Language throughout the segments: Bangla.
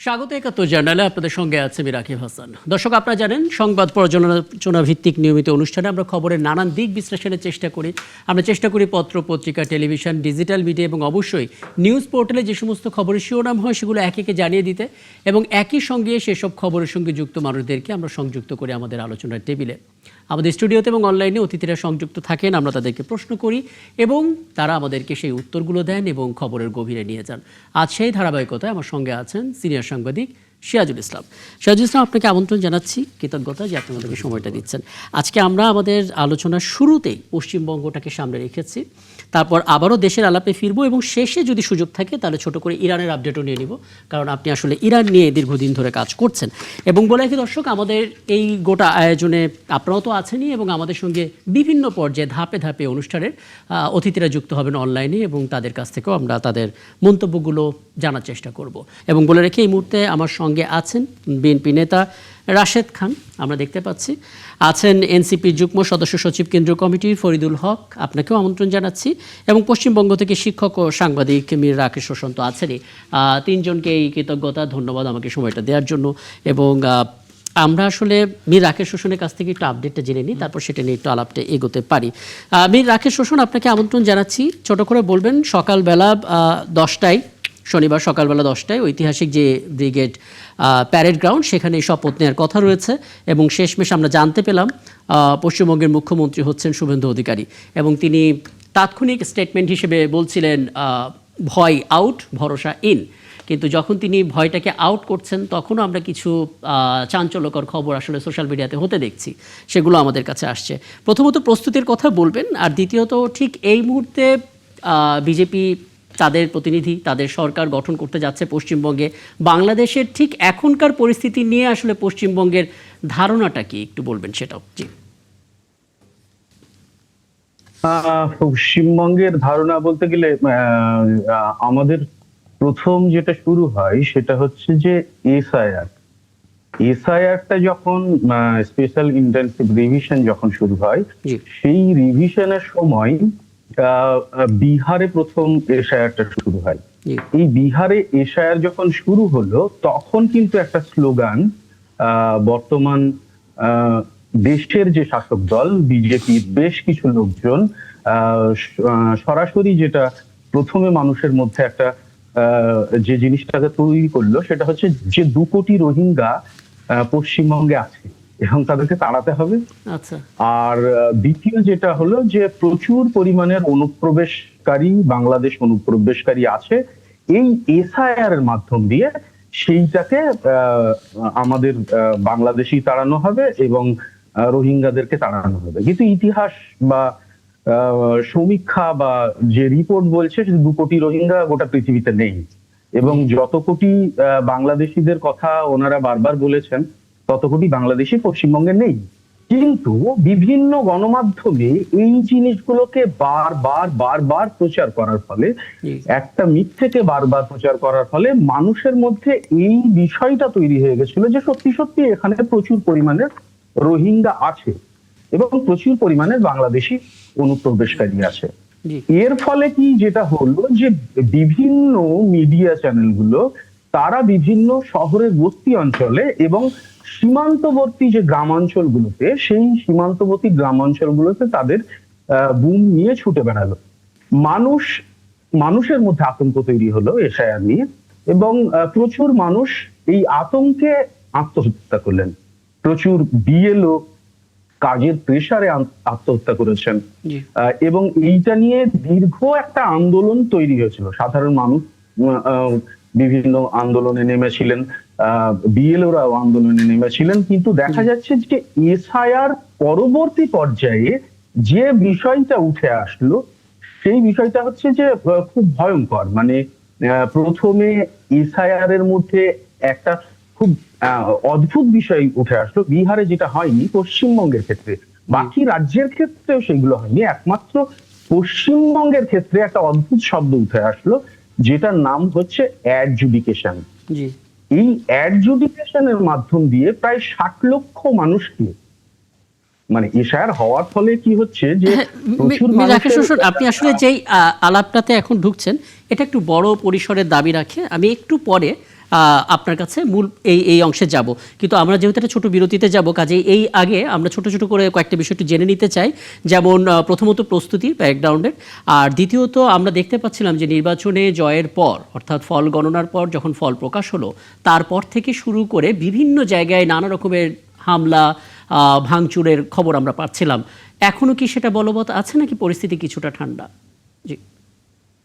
স্বাগত ৭১ জার্নালে আপনাদের সঙ্গে আছে আমি রাকিব হাসান। দর্শক, আপনারা জানেন সংবাদ পর্যালোচনা ভিত্তিক নিয়মিত অনুষ্ঠানে আমরা খবরের নানান দিক বিশ্লেষণের চেষ্টা করি। আমরা চেষ্টা করি পত্র পত্রিকা, টেলিভিশন, ডিজিটাল মিডিয়া এবং অবশ্যই নিউজ পোর্টালে যে সমস্ত খবরের শিরোনাম হয় সেগুলো একে একে জানিয়ে দিতে এবং একই সঙ্গে সেসব খবরের সঙ্গে যুক্ত মানুষদেরকে আমরা সংযুক্ত করি আমাদের আলোচনার টেবিলে। আমাদের স্টুডিওতে এবং অনলাইনে অতিথিরা সংযুক্ত থাকেন, আমরা তাদেরকে প্রশ্ন করি এবং তারা আমাদেরকে সেই উত্তরগুলো দেন এবং খবরের গভীরে নিয়ে যান। আজ সেই ধারাবাহিকতায় আমার সঙ্গে আছেন সিনিয়র সাংবাদিক সিরাজুল ইসলাম। সিরাজুল ইসলাম, আপনাকে আমন্ত্রণ জানাচ্ছি, কৃতজ্ঞতা যে আপনি আমাদেরকে সময়টা দিচ্ছেন। আজকে আমরা আমাদের আলোচনার শুরুতেই পশ্চিমবঙ্গটাকে সামনে রেখেছি, তারপর আবারও দেশের আলাপে ফিরবো এবং শেষে যদি সুযোগ থাকে তাহলে ছোট করে ইরানের আপডেটও নিয়ে নিব, কারণ আপনি আসলে ইরান নিয়ে দীর্ঘদিন ধরে কাজ করছেন। এবং বলে রাখি দর্শক, আমাদের এই গোটা আয়োজনে আপনারাও তো আছেনই এবং আমাদের সঙ্গে বিভিন্ন পর্যায়ে ধাপে ধাপে অনুষ্ঠানের অতিথিরা যুক্ত হবেন অনলাইনে এবং তাদের কাছ থেকেও আমরা তাদের মন্তব্যগুলো জানার চেষ্টা করব। এবং বলে রেখে এই মুহূর্তে আমার সঙ্গে আছেন বিএনপি নেতা রাশেদ খান, আমরা দেখতে পাচ্ছি, আছেন এনসিপির যুগ্ম সদস্য সচিব কেন্দ্রীয় কমিটির ফরিদুল হক, আপনাকেও আমন্ত্রণ জানাচ্ছি, এবং পশ্চিমবঙ্গ থেকে শিক্ষক ও সাংবাদিক মীর রাকেশ রোশন তো আছেনই। তিনজনকে এই কৃতজ্ঞতা, ধন্যবাদ আমাকে সময়টা দেওয়ার জন্য। এবং আমরা আসলে মীর রাকেশ রোশনের কাছ থেকে একটু আপডেটটা জেনে নিই, তারপর সেটা নিয়ে একটু আলাপটা এগোতে পারি। মীর রাকেশ রোশন, আপনাকে আমন্ত্রণ জানাচ্ছি। ছোট করে বলবেন, সকালবেলা 10টায়, শনিবার সকালবেলা 10টায় ঐতিহাসিক যে ব্রিগেড প্যারেড গ্রাউন্ড, সেখানে শপথ নেওয়ার কথা রয়েছে এবং শেষমেশ আমরা জানতে পেলাম পশ্চিমবঙ্গের মুখ্যমন্ত্রী হচ্ছেন শুভেন্দু অধিকারী এবং তিনি তাৎক্ষণিক স্টেটমেন্ট হিসেবে বলছিলেন ভয় আউট, ভরসা ইন। কিন্তু যখন তিনি ভয়টাকে আউট করছেন তখনও আমরা কিছু চাঞ্চল্যকর খবর আসলে সোশ্যাল মিডিয়াতে হতে দেখছি, সেগুলো আমাদের কাছে আসছে। প্রথমত প্রস্তুতির কথা বলবেন, আর দ্বিতীয়ত ঠিক এই মুহূর্তে বিজেপি তাদের প্রতিনিধি, তাদের সরকার গঠন করতে যাচ্ছে পশ্চিমবঙ্গে। বাংলাদেশের ঠিক এখনকার পরিস্থিতি নিয়ে আসলে পশ্চিমবঙ্গের ধারণাটা কি একটু বলবেন সেটাও? জি, পশ্চিমবঙ্গের ধারণা বলতে গেলে আমাদের প্রথম যেটা শুরু হয় সেটা হচ্ছে যে এসআইআরটা যখন স্পেশাল ইন্টেনসিভ রিভিশন যখন শুরু হয়, সেই রিভিশনের সময় বিহারে প্রথম এসআইআরটা শুরু হয়। এই বিহারে এসআইআর যখন শুরু হলো তখন কিন্তু একটা স্লোগান বর্তমান দেশের যে শাসক দল বিজেপির বেশ কিছু লোকজন সরাসরি যেটা প্রথমে মানুষের মধ্যে একটা যে জিনিসটাকে তৈরি করলো সেটা হচ্ছে যে 2 কোটি রোহিঙ্গা পশ্চিমবঙ্গে আছে এবং তাদেরকে তাড়াতে হবে। আচ্ছা। আর দ্বিতীয় যেটা হলো যে প্রচুর পরিমাণের অনুপ্রবেশকারী, বাংলাদেশ অনুপ্রবেশকারী আছে, এই এসআইআর এর মাধ্যম দিয়ে সেইটাকে আমাদের বাংলাদেশি তাড়ানো হবে এবং রোহিঙ্গাদেরকে তাড়ানো হবে। কিন্তু ইতিহাস বা সমীক্ষা বা যে রিপোর্ট বলছে 2 কোটি রোহিঙ্গা গোটা পৃথিবীতে নেই এবং যত কোটি বাংলাদেশিদের কথা ওনারা বারবার বলেছেন তত কোটি বাংলাদেশি পশ্চিমবঙ্গে নেই। কিন্তু বিভিন্ন গণমাধ্যমে এই জিনিসগুলোকে বারবার প্রচার করার ফলে, একটা মিথ্যেকে বারবার প্রচার করার ফলে মানুষের মধ্যে এই বিষয়টা তৈরি হয়ে গেছিল যে সত্যি সত্যি এখানে প্রচুর পরিমাণে রোহিঙ্গা আছে এবং প্রচুর পরিমাণে বাংলাদেশি অনুপ্রবেশকারী আছে। এর ফলে কি যেটা হলো যে বিভিন্ন মিডিয়া চ্যানেলগুলো তারা বিভিন্ন শহরের বস্তি অঞ্চলে এবং সীমান্তবর্তী যে গ্রামাঞ্চলগুলোতে, সেই সীমান্তবর্তী গ্রামাঞ্চলগুলোতে তাদের বুম নিয়ে ছুটে বেড়ালো। মানুষের মধ্যে আতঙ্ক তৈরি হলো এসআইআর নিয়ে এবং প্রচুর মানুষ এই আতঙ্কে আত্মহত্যা করলেন। প্রচুর বিএলও কাজের প্রেসারে আত্মহত্যা করেছেন এবং এইটা নিয়ে দীর্ঘ একটা আন্দোলন তৈরি হয়েছিল। সাধারণ মানুষ বিভিন্ন আন্দোলনে নেমেছিলেন, বিএলওরাও আন্দোলনে নেমেছিলেন, কিন্তু দেখা যাচ্ছে যে এসআইআর পরবর্তী পর্যায়ে যে বিষয়টা উঠে আসলো সেই বিষয়টা হচ্ছে যে খুব ভয়ঙ্কর। মানে প্রথমে এসআইআর এর মধ্যে একটা খুব অদ্ভুত বিষয় উঠে আসলো, বিহারে যেটা হয়নি পশ্চিমবঙ্গের ক্ষেত্রে, বাকি রাজ্যের ক্ষেত্রেও সেগুলো হয়নি, একমাত্র পশ্চিমবঙ্গের ক্ষেত্রে একটা অদ্ভুত শব্দ উঠে আসলো যেটার নাম হচ্ছে অ্যাডজুডিকেশন। এই অ্যাডজুডিকেশনের মাধ্যম দিয়ে প্রায় 60 লক্ষ মানুষকে, মানে এসআইআর হওয়ার ফলে কি হচ্ছে যে আপনি আসলে যেই আলাপটাতে এখন ঢুকছেন এটা একটু বড় পরিসরের দাবি রাখে। আমি একটু পরে আপনার কাছে মূল এই অংশে যাব, কিন্তু আমরা যেহেতু একটা ছোট বিরতিতে যাব, কাজেই এই আগে আমরা ছোট ছোট করে কয়েকটা বিষয় একটু জেনে নিতে চাই। যেমন প্রথমত প্রস্তুতি ব্যাকগ্রাউন্ডের, আর দ্বিতীয়ত আমরা দেখতে পাচ্ছিলাম যে নির্বাচনে জয়ের পর, অর্থাৎ ফল গণনার পর যখন ফল প্রকাশ হলো, তারপর থেকে শুরু করে বিভিন্ন জায়গায় নানা রকমের হামলা, ভাঙচুরের খবর আমরা পাচ্ছিলাম। এখনো কি সেটা বলবৎ আছে নাকি পরিস্থিতি কিছুটা ঠান্ডা? জি।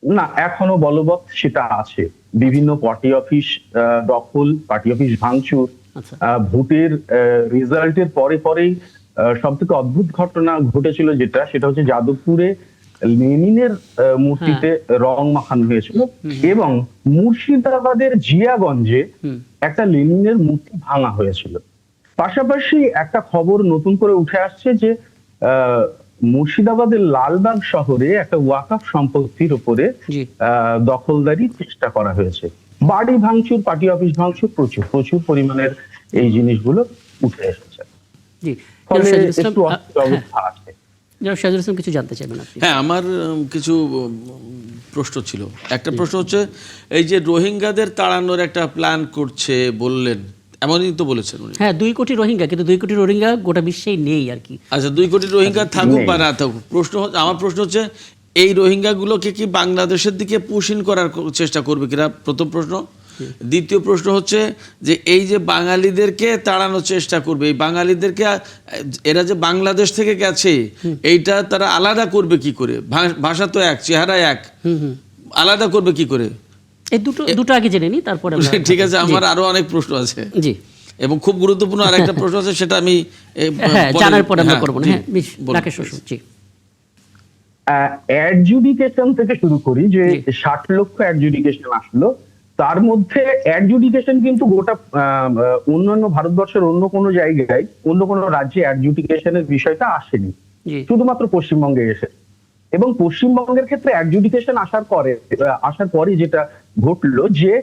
না, এখনো বলবৎ সেটা আছে। বিভিন্ন পার্টি অফিস দখল, পার্টি অফিস ভাঙচুর, আচ্ছা। ভোটের রেজাল্টের পরে পরেই সব থেকে অদ্ভুত ঘটনা ঘটেছিল সেটা হচ্ছে যাদবপুরে লেনিনের মূর্তিতে রং মাখানো হয়েছিল, এবং মুর্শিদাবাদের জিয়াগঞ্জে একটা লেনিনের মূর্তি ভাঙা হয়েছিল। পাশাপাশি একটা খবর নতুন করে উঠে আসছে যে মুর্শিদাবাদের লালবাগ শহরে একটা ওয়াকফ সম্পত্তির উপরে দখলদারি চেষ্টা করা হয়েছে। বাড়ি ভাঙচুর, পার্টি অফিস ভাঙচুর, প্রচুর প্রচুর পরিমাণের এই জিনিসগুলো উঠে এসেছে। ফলে একটু অবস্থা আছে। শাহজুল ইসলাম কিছু জানতে চাইবেন আপনি? হ্যাঁ, আমার কিছু প্রশ্ন ছিল। একটা প্রশ্ন হচ্ছে, এই যে রোহিঙ্গাদের তাড়ানোর একটা প্ল্যান করছে বললেন, এমনই তো বলেছেন উনি। হ্যাঁ, 2 কোটি রোহিঙ্গা, কিন্তু 2 কোটি রোহিঙ্গা গোটা বিশ্বেই নেই আর কি। আচ্ছা, 2 কোটি রোহিঙ্গা থাকুক বা না থাকুক, আমার প্রশ্ন হচ্ছে এই রোহিঙ্গাগুলোকে কি বাংলাদেশের দিকে পুশ ইন করার চেষ্টা করবে কিনা, প্রথম প্রশ্ন। দ্বিতীয় প্রশ্ন হচ্ছে যে এই যে বাঙালিদেরকে তাড়ানোর চেষ্টা করবে, এই বাঙালিদেরকে এরা যে বাংলাদেশ থেকে গেছে এইটা তারা আলাদা করবে কি করে? ভাষা তো এক, চেহারা এক, আলাদা করবে কি করে? এই দুটো আগে জেনে নি, তারপরে ঠিক আছে। আমার আরো অনেক প্রশ্ন আছে, জি, এবং খুব গুরুত্বপূর্ণ আরেকটা প্রশ্ন আছে, সেটা আমি জানার পরে আমরা করব। হ্যাঁ, রাকেশ বসু। জি। অ্যাডজুডিকেশন থেকে শুরু করি, যে 60 লক্ষ অ্যাডজুডিকেশন আসলো, তার মধ্যে অ্যাডজুডিকেশন কিন্তু গোটা অন্যান্য ভারতবর্ষের অন্য কোনো জায়গায়, অন্য কোনো রাজ্যে অ্যাডজুডিকেশনের বিষয়টা আসেনি, শুধুমাত্র পশ্চিমবঙ্গে এসে। এবং পশ্চিমবঙ্গের ক্ষেত্রে অ্যাডজুডিকেশন আসার পরে যেটা ঘটলো যে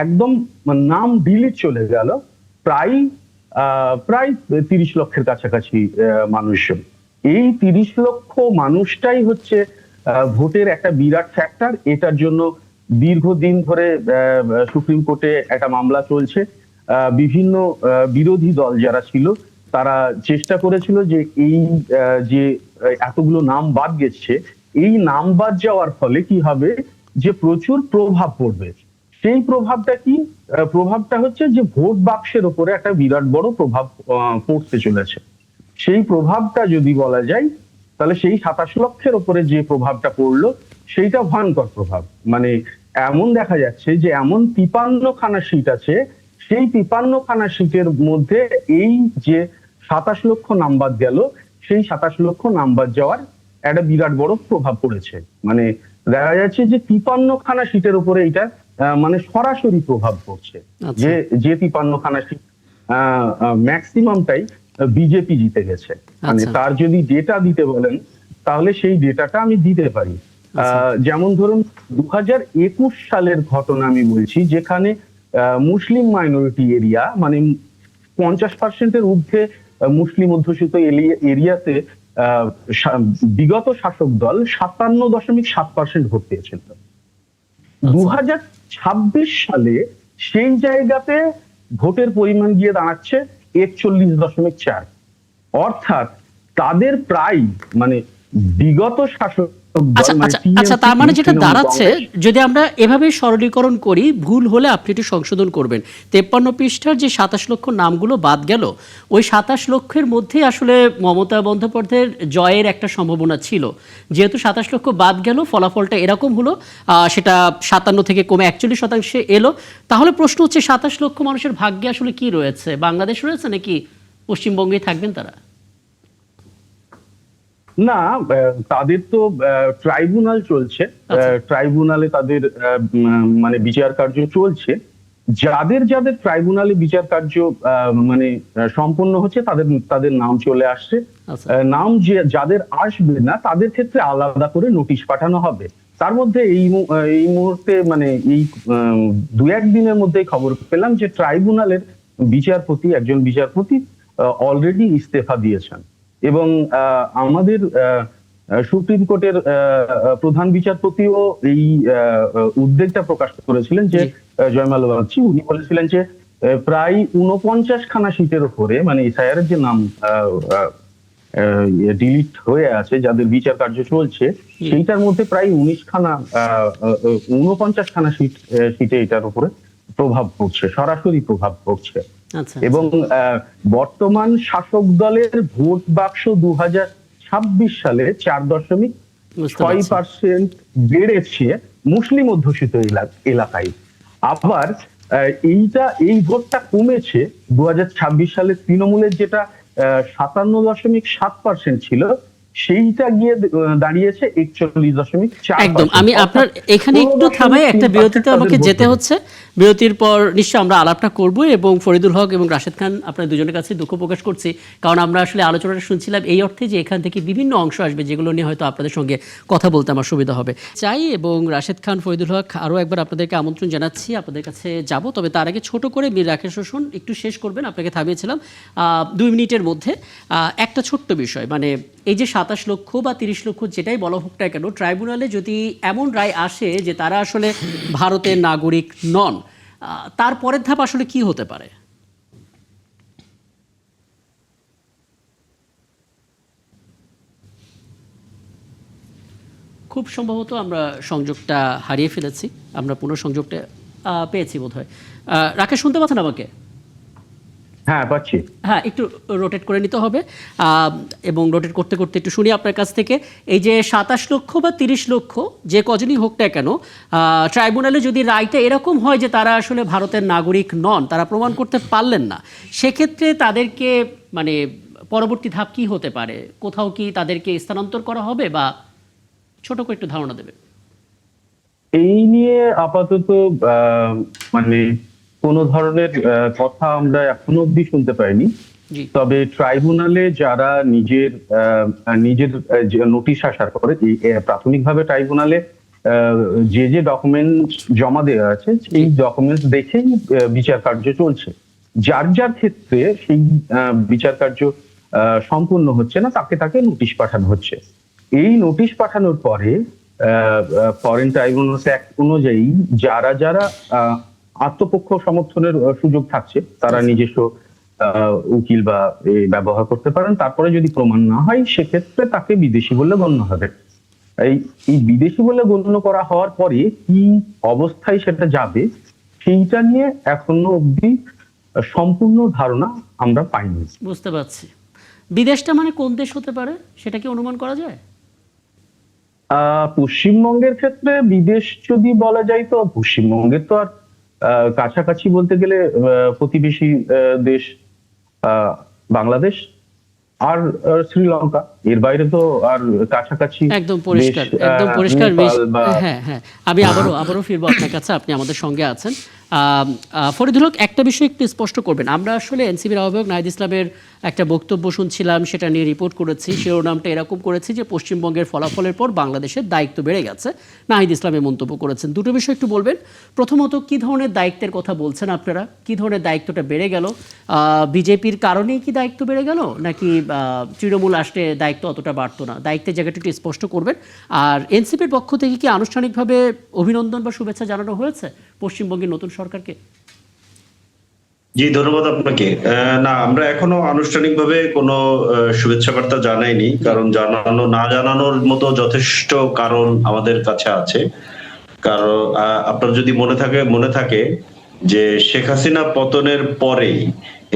একদম নাম ডিলিট চলে গেল প্রায় 30 লক্ষের কাছাকাছি মানুষজন। এই 30 লক্ষ মানুষটাই হচ্ছে ভোটের একটা বিরাট ফ্যাক্টর। এটার জন্য দীর্ঘদিন ধরে সুপ্রিম কোর্টে একটা মামলা চলছে। বিভিন্ন বিরোধী দল যারা ছিল তারা চেষ্টা করেছিল যে এই যে এতগুলো নাম বাদ গেছে, এই নাম বাদ যাওয়ার ফলে কি হবে, যে প্রচুর প্রভাব পড়বে। সেই প্রভাবটা কি? প্রভাবটা হচ্ছে যে ভোট বাক্সের উপরে একটা বিরাট বড় প্রভাব পড়তে চলেছে। সেই প্রভাবটা যদি বলা যায়, তাহলে সেই 27 লক্ষের উপরে যে প্রভাবটা পড়লো সেইটা ভয়ঙ্কর প্রভাব। মানে এমন দেখা যাচ্ছে যে এমন 53খানা সিট আছে, সেই 53খানা সিটের মধ্যে এই যে 27 লক্ষ নাম্বার গেল, সেই 27 লক্ষ নাম্বার যাওয়ার একটা বিরাট বড় প্রভাব পড়েছে। মানে দেখা যাচ্ছে যে 53খানা সিটের উপরে এটা মানে সরাসরি প্রভাব পড়ছে। যে 53খানা সিট ম্যাক্সিমামটাই বিজেপি জিতে গেছে। মানে তার যদি ডেটা দিতে বলেন, তাহলে সেই ডেটাটা আমি দিতে পারি। যেমন ধরুন 2021 সালের ঘটনা আমি বলছি, যেখানে মুসলিম মাইনরিটি এরিয়া, মানে 50%-এর ঊর্ধ্বে মুসলিম অধ্যুষিত এরিয়াতে বিগত শাসক দল 57.7% ভোট পেয়েছিল। 2026 সালে সেই জায়গাতে ভোটের পরিমাণ গিয়ে দাঁড়াচ্ছে 41.4। অর্থাৎ তাদের প্রায় মানে বিগত শাসক। আচ্ছা, তার মানে যেটা দাঁড়াচ্ছে, যদি আমরা এভাবে সরলীকরণ করি, ভুল হলে আপনি একটু সংশোধন করবেন। 53 পৃষ্ঠার যে 27 লক্ষ নামগুলো বাদ গেল, ওই 27 লক্ষের মধ্যে আসলে মমতা বন্দ্যোপাধ্যায়ের জয়ের একটা সম্ভাবনা ছিল। যেহেতু 27 লক্ষ বাদ গেল, ফলাফলটা এরকম হলো, সেটা 57 থেকে কমে 41% এলো। তাহলে প্রশ্ন হচ্ছে, 27 লক্ষ মানুষের ভাগ্যে আসলে কি রয়েছে? বাংলাদেশ রয়েছে নাকি পশ্চিমবঙ্গেই থাকবেন তারা? না, তাদের তো ট্রাইব্যুনাল চলছে, ট্রাইব্যুনালে তাদের মানে বিচার কার্য চলছে। যাদের যাদের ট্রাইব্যুনালে বিচার কার্য মানে সম্পন্ন হচ্ছে, তাদের নাম চলে আসছে। নাম যাদের আসবে না, তাদের ক্ষেত্রে আলাদা করে নোটিশ পাঠানো হবে। তার মধ্যে এই মুহূর্তে মানে এই 2-1 দিনের মধ্যেই খবর পেলাম যে ট্রাইব্যুনালের একজন বিচারপতি অলরেডি ইস্তফা দিয়েছেন। এবং আমাদের সুপ্রিম কোর্টের প্রধান বিচারপতিও এই উদ্বেগটা প্রকাশ করেছিলেন যে জয়মাল বাগচি, উনি বলেছিলেন যে প্রায় 49খানা সিটের উপরে, মানে এসআইআর এর যে নাম ডিলিট হয়ে আছে, যাদের বিচার কার্য চলছে, সেইটার মধ্যে প্রায় 49খানা সিটে এটার উপরে প্রভাব পড়ছে, সরাসরি প্রভাব পড়ছে। এবং বর্তমান শাসক দলের ভোট বাক্স 2026 সালে 4.6% বেড়েছে মুসলিম অধ্যুষিত এলাকায়। আবার এই ভোটটা কমেছে 2026 সালে তৃণমূলের যেটা 57.7% ছিল, সেইটা গিয়ে দাঁড়িয়েছে 41.4%। একদম। আমি আপনার এখানে একটু থামাই, একটা বিরতিতে আমাকে যেতে হচ্ছে। বিরতির পর নিশ্চয় আমরা আলাপটা করব। এবং ফরিদুল হক এবং রাশেদ খান, আপনার দুজনের কাছে দুঃখ প্রকাশ করছি, কারণ আমরা আসলে আলোচনাটা শুনছিলাম এই অর্থে যে এখান থেকে বিভিন্ন অংশ আসবে যেগুলো নিয়ে হয়তো আপনাদের সঙ্গে কথা বলতে আমার সুবিধা হবে চাই। এবং রাশেদ খান, ফরিদুল হক, আরও একবার আপনাদেরকে আমন্ত্রণ জানাচ্ছি, আপনাদের কাছে যাব। তবে তার আগে ছোট করে মীর রাকেশ হোসেন একটু শেষ করবেন, আপনাকে থামিয়েছিলাম 2 মিনিটের মধ্যে। একটা ছোট্ট বিষয়, মানে এই যে 27 লক্ষ বা 30 লক্ষ যেটাই বলা হোক না কেন, ট্রাইব্যুনালে যদি এমন রায় আসে যে তারা আসলে ভারতের নাগরিক নন, তার পরের ধাপ আসলে কি হতে পারে? খুব সম্ভবত আমরা সংযোগটা হারিয়ে ফেলেছি। আমরা পুনঃসংযোগটা পেয়েছি বোধহয়। রাকেশ, শুনতে পাচ্ছেন আমাকে? হ্যাঁ, পাচ্ছি। হ্যাঁ, একটু রোটেট করে নিতে হবে। এবং রোটেট করতে করতে একটু শুনি আপনার কাছ থেকে, এই যে 27 লক্ষ বা 30 লক্ষ যে কজনই হোক না কেন, ট্রাইব্যুনালে যদি রায়টা এরকম হয় যে তারা আসলে ভারতের নাগরিক নন, তারা প্রমাণ করতে পারলেন না, সেক্ষেত্রে তাদেরকে মানে পরবর্তী ধাপ কি হতে পারে? কোথাও কি তাদেরকে স্থানান্তর করা হবে, বা ছোট করে একটু ধারণা দেবে? এই নিয়ে আপাতত মানে কোন ধরনের কথা আমরা এখনো অব্দি শুনতে পাইনি। তবে ট্রাইব্যুনালে যারা নিজের নোটিশ আসার পরে, প্রাথমিকভাবে ট্রাইব্যুনালে যে ডকুমেন্টস জমা দেওয়া আছে সেই ডকুমেন্টস দেখেই বিচার কার্য চলছে। যার যার ক্ষেত্রে সেই বিচার কার্য সম্পূর্ণ হচ্ছে না, তাকে নোটিশ পাঠানো হচ্ছে। এই নোটিশ পাঠানোর পরে ফরেন ট্রাইব্যুনালস অ্যাক্ট অনুযায়ী যারা আত্মপক্ষ সমর্থনের সুযোগ থাকছে, তারা নিজস্ব উকিল বা ব্যবহার করতে পারেন। তারপরে যদি প্রমাণ না হয়, সেক্ষেত্রে তাকে বিদেশি বলে গণ্য হবে। এই বিদেশি বলে গণ্য করা হওয়ার পরে কি অবস্থায় সেটা যাবে, সেইটা নিয়ে এখনো অব্দি সম্পূর্ণ ধারণা আমরা পাইনি। বুঝতে পারছি। বিদেশটা মানে কোন দেশ হতে পারে, সেটা কি অনুমান করা যায়? পশ্চিমবঙ্গের ক্ষেত্রে বিদেশ যদি বলা যায়, তো পশ্চিমবঙ্গের তো আর কাছাকাছি বলতে গেলে প্রতিবেশী দেশ বাংলাদেশ আর শ্রীলঙ্কা, এর বাইরে তো আর কাছাকাছি একদম পরিষ্কার। হ্যাঁ হ্যাঁ, আমি আবারও ফিরবো আপনার কাছে, আপনি আমাদের সঙ্গে আছেন। ফরিদুল হক, একটা বিষয় একটু স্পষ্ট করবেন। আমরা আসলে এনসিপির আহ্বায়ক নাহিদ ইসলামের একটা বক্তব্য শুনছিলাম, সেটা নিয়ে রিপোর্ট করেছি, শিরোনামটা এরকম করেছি যে পশ্চিমবঙ্গের ফলাফলের পর বাংলাদেশের দায়িত্ব বেড়ে গেছে। নাহিদ ইসলামের মন্তব্য করেছেন। দুটো বিষয় একটু বলবেন। প্রথমত, কি ধরনের দায়িত্বের কথা বলছেন আপনারা? কি ধরনের দায়িত্বটা বেড়ে গেল? বিজেপির কারণেই কি দায়িত্ব বেড়ে গেল, নাকি তৃণমূল আসলে দায়িত্ব অতটা বাড়তো না? দায়িত্বের জায়গাটা একটু স্পষ্ট করবেন। আর এনসিপির পক্ষ থেকে কি আনুষ্ঠানিকভাবে অভিনন্দন বা শুভেচ্ছা জানানো হয়েছে পশ্চিমবঙ্গের নতুন সরকারকে? জি, ধন্যবাদ আপনাকে। না, আমরা এখনো আনুষ্ঠানিকভাবে কোনো শুভেচ্ছা বার্তা জানাইনি, কারণ না জানানোর মতো যথেষ্ট কারণ আমাদের কাছে আছে। কারণ আপনার যদি মনে থাকে যে শেখ হাসিনা পতনের পরেই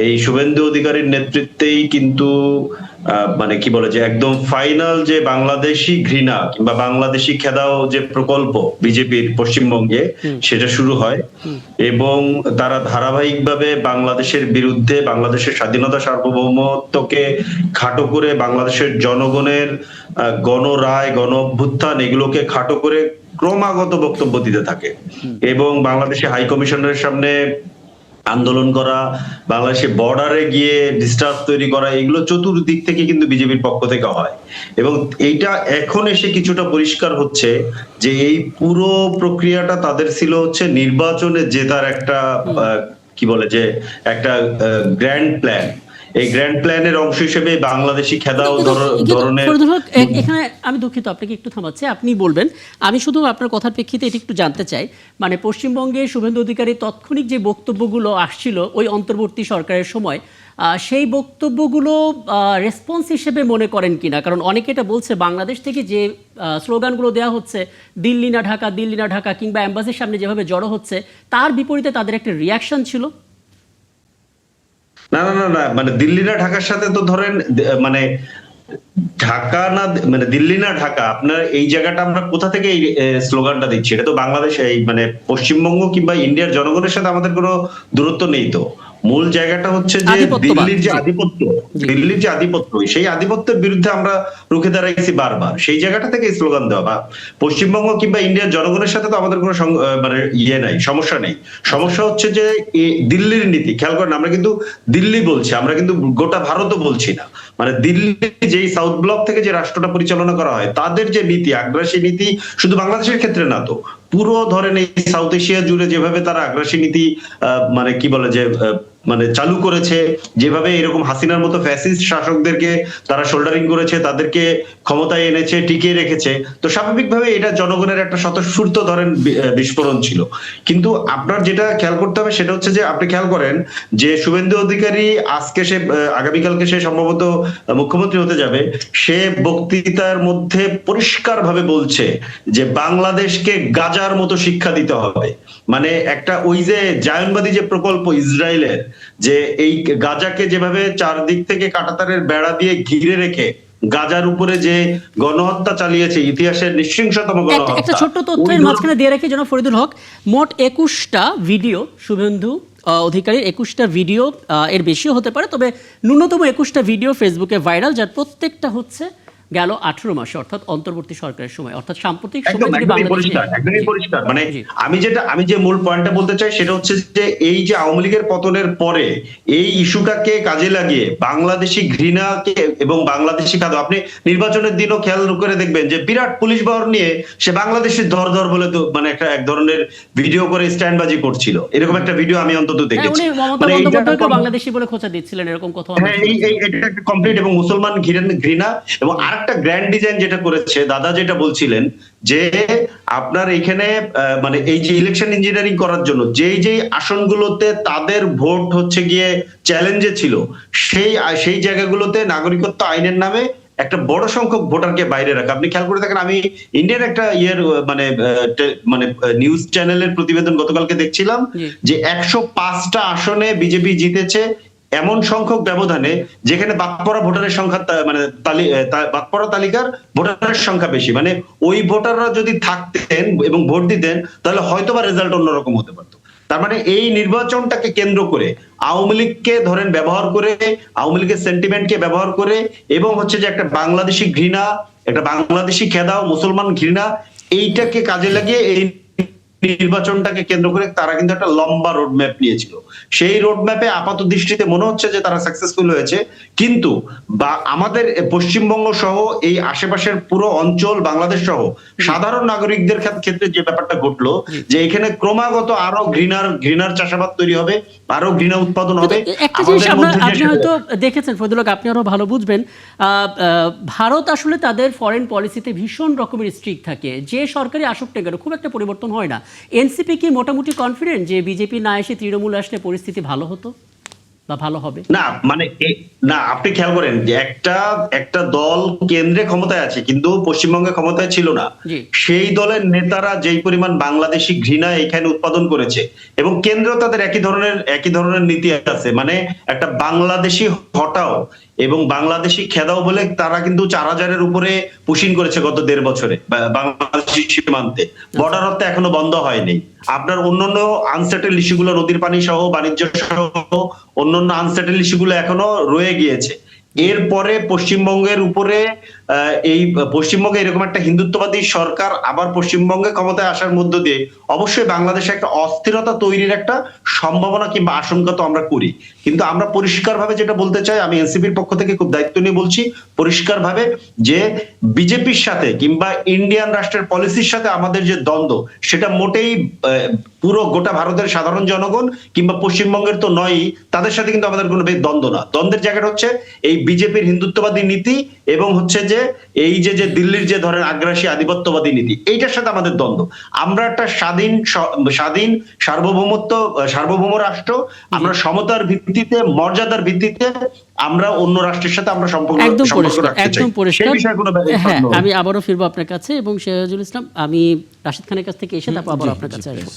এই শুভেন্দু অধিকারীর নেতৃত্বেই কিন্তু মানে কি বলে যে একদম ফাইনাল যে বাংলাদেশি ঘৃণা কিংবা বাংলাদেশি খেদাও যে প্রকল্প বিজেপির পশ্চিমবঙ্গে, সেটা শুরু হয়। এবং তারা ধারাবাহিকভাবে বাংলাদেশের বিরুদ্ধে, বাংলাদেশের স্বাধীনতা সার্বভৌমত্বকে খাটো করে, বাংলাদেশের জনগণের গণরায়, গণ অভ্যুত্থান, এগুলোকে খাটো করে ক্রমাগত বক্তব্য দিতে থাকে। এবং বাংলাদেশে হাই কমিশনের সামনে আন্দোলন করা, বাংলাদেশের বর্ডারে গিয়ে ডিস্টার্ব তৈরি করা, এগুলো চতুর্দিক থেকে কিন্তু বিজেপির পক্ষ থেকে হয়। এবং এইটা এখন এসে কিছুটা পরিষ্কার হচ্ছে যে এই পুরো প্রক্রিয়াটা তাদের ছিল হচ্ছে নির্বাচনে জেতার একটা কি বলে যে একটা গ্র্যান্ড প্ল্যান। এই গ্র্যান্ড প্ল্যানের অংশ হিসেবে বাংলাদেশি খেদাও ধরনের। ফরিদুল হক, এখানে আমি দুঃখিত, আপনাকে একটু থামাচ্ছি, আপনি বলবেন। আমি শুধু আপনার কথার প্রেক্ষিতে এটি একটু জানতে চাই, মানে পশ্চিমবঙ্গে শুভেন্দু অধিকারী তাৎক্ষণিক যে বক্তব্যগুলো আসছিল ওই অন্তর্বর্তী সরকারের সময়, সেই বক্তব্যগুলো রেসপন্স হিসেবে মনে করেন কিনা? কারণ অনেকে এটা বলছে, বাংলাদেশ থেকে যে স্লোগানগুলো দেওয়া হচ্ছে, দিল্লি না ঢাকা, দিল্লি না ঢাকা, কিংবা অ্যাম্বাসির সামনে যেভাবে জড়ো হচ্ছে, তার বিপরীতে তাদের একটা রিয়াকশন ছিল। না না না না, মানে দিল্লি না ঢাকার সাথে তো ধরেন মানে ঢাকা না মানে দিল্লি না ঢাকা, আপনার এই জায়গাটা আমরা কোথা থেকে এই স্লোগানটা দিচ্ছি? এটা তো বাংলাদেশ, এই মানে পশ্চিমবঙ্গ কিংবা ইন্ডিয়ার জনগণের সাথে আমাদের কোনো দূরত্ব নেই তো। মূল জায়গাটা হচ্ছে যে দিল্লির যে আধিপত্য, দিল্লির যে আধিপত্য, সেই আধিপত্যের বিরুদ্ধে আমরা রুখে দাঁড়াইছি বারবার। সেই জায়গাটা থেকে স্লোগান দেওয়া, বা পশ্চিমবঙ্গ কিংবা ইন্ডিয়ার জনগণের সাথে তো আমাদের কোনো মানে নাই, সমস্যা নেই। সমস্যা হচ্ছে যে দিল্লির নীতি। খেয়াল করেন, আমরা কিন্তু দিল্লি বলছি, আমরা কিন্তু গোটা ভারতও বলছি না। মানে দিল্লি যেই সাউথ ব্লক থেকে যে রাষ্ট্রটা পরিচালনা করা হয়, তাদের যে নীতি, আগ্রাসী নীতি, শুধু বাংলাদেশের ক্ষেত্রে না তো, পুরো ধরেন এই সাউথ এশিয়া জুড়ে যেভাবে তারা আগ্রাসী নীতি মানে কি বলে যে মানে চালু করেছে, যেভাবে এরকম হাসিনার মতো ফ্যাসিস্ট শাসকদেরকে তারা শোল্ডারিং করেছে, তাদেরকে ক্ষমতায় এনেছে, টিকিয়ে রেখেছে, তো স্বাভাবিকভাবে এটা জনগণের একটা স্বতঃস্ফূর্ত ধরেন বিস্ফোরণ ছিল। কিন্তু আপনার যেটা খেয়াল করতে হবে সেটা হচ্ছে যে, আপনি খেয়াল করেন যে শুভেন্দু অধিকারী আজকে সে আগামীকালকে সে সম্ভবত মুখ্যমন্ত্রী হতে যাবে, সে বক্তৃতার মধ্যে পরিষ্কার ভাবে বলছে যে বাংলাদেশকে গাজার মতো শিক্ষা দিতে হবে। মানে একটা ওই যে জায়নবাদী যে প্রকল্প ইসরায়েলের, যে এই গাজাকে যেভাবে চারদিক থেকে কাঁটাতারের বেড়া দিয়ে ঘিরে রেখে গাজার উপরে যে গণহত্যা চালিয়েছে, ইতিহাসের নৃশংসতম গণহত্যা। একটা ছোট্ট তথ্যের মাঝখানে দিয়ে রাখি যেন, ফরিদুল হক, মোট 21টা ভিডিও শুভেন্দু অধিকারীর, 21টা ভিডিও, এর বেশিও হতে পারে, তবে ন্যূনতম 21টা ভিডিও ফেসবুকে ভাইরাল, যার প্রত্যেকটা হচ্ছে গেল 18 মাসে, অর্থাৎ অন্তর্বর্তী সরকারের সময়, অর্থাৎ সাম্প্রতিক সময়। একদমই পরিষ্কার। মানে আমি যে মূল পয়েন্টটা বলতে চাই সেটা হচ্ছে যে, এই যে আওয়ামী লীগের পতনের পরে এই ইস্যুটাকে কাজে লাগিয়ে বাংলাদেশি ঘৃণাকে এবং বাংলাদেশি খাদ্য, আপনি নির্বাচনের দিনও খেয়াল করে দেখবেন যে বিরাট পুলিশ বহর নিয়ে সে বাংলাদেশের ধর বলে তো মানে একটা এক ধরনের ভিডিও করে স্ট্যান্ডবাজি করছিল। এরকম একটা ভিডিও আমি অন্তত দেখেছি। মানে বাংলাদেশি বলে খোঁচা দিচ্ছিলেন, এরকম কথা। হ্যাঁ, এটা একটা কমপ্লিট এবং মুসলমান ঘৃণা। এবং আরেকটা গ্র্যান্ড ডিজাইন যেটা করেছে দাদা, যেটা বলছিলেন যে আপনার এখানে মানে এই যে ইলেকশন ইঞ্জিনিয়ারিং করার জন্য যেই আসনগুলোতে তাদের ভোট হচ্ছে গিয়ে চ্যালেঞ্জে ছিল, সেই জায়গাগুলোতে নাগরিকত্ব আইনের নামে একটা বড় সংখ্যক ভোটারকে বাইরে রাখা। আপনি খেয়াল করে দেখেন, আমি ইন্ডিয়ান একটা মানে নিউজ চ্যানেলের প্রতিবেদন গতকালকে দেখছিলাম যে 105টা আসনে বিজেপি জিতেছে এমন সংখ্যক ব্যবধানে, যেখানে বাদপড়া ভোটারের সংখ্যা মানে বাদপড়া তালিকার ভোটারের সংখ্যা বেশি। মানে ওই ভোটাররা যদি থাকতেন এবং ভোট দিতেন, তাহলে হয়তোবা রেজাল্ট অন্যরকম হতে পারতো। তার মানে এই নির্বাচনটাকে কেন্দ্র করে আওয়ামী লীগকে ধরেন ব্যবহার করে, আওয়ামী লীগের সেন্টিমেন্টকে ব্যবহার করে, এবং হচ্ছে যে একটা বাংলাদেশি ঘৃণা, একটা বাংলাদেশি খেদাও, মুসলমান ঘৃণা, এইটাকে কাজে লাগিয়ে এই নির্বাচনটাকে কেন্দ্র করে তারা কিন্তু একটা লম্বা রোডম্যাপ নিয়েছিল। সেই রোডম্যাপে আপাত দৃষ্টিতে মনে হচ্ছে যে তারা সাকসেসফুল হয়েছে, কিন্তু আমাদের পশ্চিমবঙ্গ সহ এই আশেপাশের পুরো অঞ্চল, বাংলাদেশ সহ সাধারণ নাগরিকদের ক্ষেত্রে যে ব্যাপারটা ঘটলো, যে এখানে ক্রমাগত আরো ঘৃণার চাষাবাদ তৈরি হবে, আরো ঘৃণা উৎপাদন হবে। একটা জিনিস আপনি হয়তো দেখেছেন ফজলুল হক, আপনি আরো ভালো বুঝবেন, ভারত আসলে তাদের ফরেন পলিসিতে ভীষণ রকমের স্ট্রিক্ট থাকে, যে সরকারি আসুক না কেন খুব একটা পরিবর্তন হয় না। এনসিপি কি মোটামুটি কনফিডেন্ট যে বিজেপি না এসে তৃণমূল আসলে পরিস্থিতি ভালো হতো বা ভালো হবে? না, মানে না, আপনি খেয়াল করেন যে একটা দল কেন্দ্রে ক্ষমতায় আছে কিন্তু পশ্চিমবঙ্গে ক্ষমতায় ছিল না, সেই দলের নেতারা যেই পরিমাণ বাংলাদেশি ঘৃণা এখানে উৎপাদন করেছে, এবং কেন্দ্র তাদের একই ধরনের নীতি আছে, মানে একটা বাংলাদেশি হটাও এবং বাংলাদেশি খেদাও বলে তারা কিন্তু 4000-এর উপরে পুশিং করেছে গত 1.5 বছরে বাংলাদেশি সীমান্তে। বর্ডার হত্যা এখনো বন্ধ হয়নি। আপনার অন্যান্য আনসেটেল ইস্যুগুলো, নদীর পানি সহ, বাণিজ্য সহ অন্যান্য আনসেটেল ইস্যুগুলো এখনো রয়ে গিয়েছে। এরপরে পশ্চিমবঙ্গের উপরে এই পশ্চিমবঙ্গে এরকম একটা হিন্দুত্ববাদী সরকার আবার পশ্চিমবঙ্গে ক্ষমতায় আসার মধ্য দিয়ে অবশ্যই বাংলাদেশে একটা অস্থিরতা তৈরির একটা সম্ভাবনা কিংবা আশঙ্কা তো আমরা করি। কিন্তু আমরা পরিষ্কারভাবে যেটা বলতে চাই, আমি এনসিপির পক্ষ থেকে খুব দায়িত্ব নিয়ে বলছি পরিষ্কারভাবে, যে বিজেপির সাথে কিংবা ইন্ডিয়ান রাষ্ট্রের পলিসির সাথে আমাদের যে দ্বন্দ্ব, সেটা মোটেই পুরো গোটা ভারতের সাধারণ জনগণ কিংবা পশ্চিমবঙ্গের তো নয়ই, তাদের সাথে কিন্তু আমাদের কোনো দ্বন্দ্ব না। দ্বন্দ্বের জায়গাটা হচ্ছে এই বিজেপির হিন্দুত্ববাদী নীতি এবং হচ্ছে যে এই যে দিল্লির যে ধরেন আগ্রাসী আধিপত্যবাদী নীতি, এইটার সাথে আমাদের দ্বন্দ্ব। আমরা একটা স্বাধীন সার্বভৌম রাষ্ট্র, আমরা সমতার ভিত্তিতে, মর্যাদার ভিত্তিতে আমরা অন্য রাষ্ট্রের সাথে আমরা সম্পর্ক রাখতে চাই। একদম পরিষ্কার। সেই বিষয়ে কোনো হ্যাঁ, আমি আবারও ফিরবো আপনার কাছে এবং সিরাজুল ইসলাম, আমি রাশিদ খানের কাছ থেকে এসে তারপর আবার আপনার কাছে আসবো।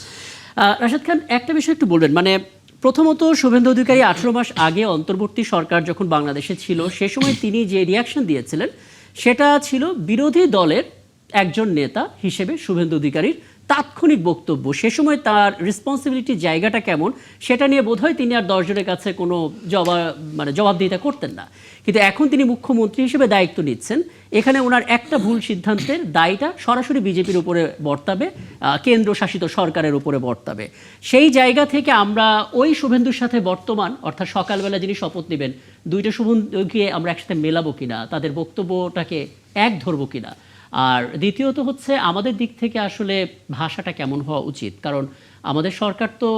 রাশিদ খান, একটা বিষয় একটু বলবেন, মানে প্রথমত শুভেন্দু অধিকারী 18 মাস আগে অন্তর্বর্তী সরকার যখন বাংলাদেশে ছিল সে সময় তিনি যে রিয়াকশন দিয়েছিলেন সেটা ছিল বিরোধী দলের একজন নেতা হিসেবে শুভেন্দু অধিকারীর তাৎক্ষণিক বক্তব্য। সে সময় তার রেসপন্সিবিলিটি জায়গাটা কেমন সেটা নিয়ে বোধহয় তিনি আর 10 জনের কাছে কোনো জবাবদিহিতা করতেন না। কিন্তু এখন তিনি মুখ্যমন্ত্রী হিসেবে দায়িত্ব নিচ্ছেন, এখানে ওনার একটা ভুল সিদ্ধান্তের দায়টা সরাসরি বিজেপির উপরে বর্তাবে, কেন্দ্রশাসিত সরকারের উপরে বর্তাবে। সেই জায়গা থেকে আমরা ওই শুভেন্দুর সাথে বর্তমান, অর্থাৎ সকালবেলা যিনি শপথ নেবেন, দুইটা শুভেন্দুকে আমরা একসাথে মেলাবো কিনা, তাদের বক্তব্যটাকে এক ধরবো কিনা, আর দ্বিতীয়ত হচ্ছে আমাদের দিক থেকে আসলে ভাষাটা কেমন হওয়া উচিত। কারণ আমাদের সরকার তো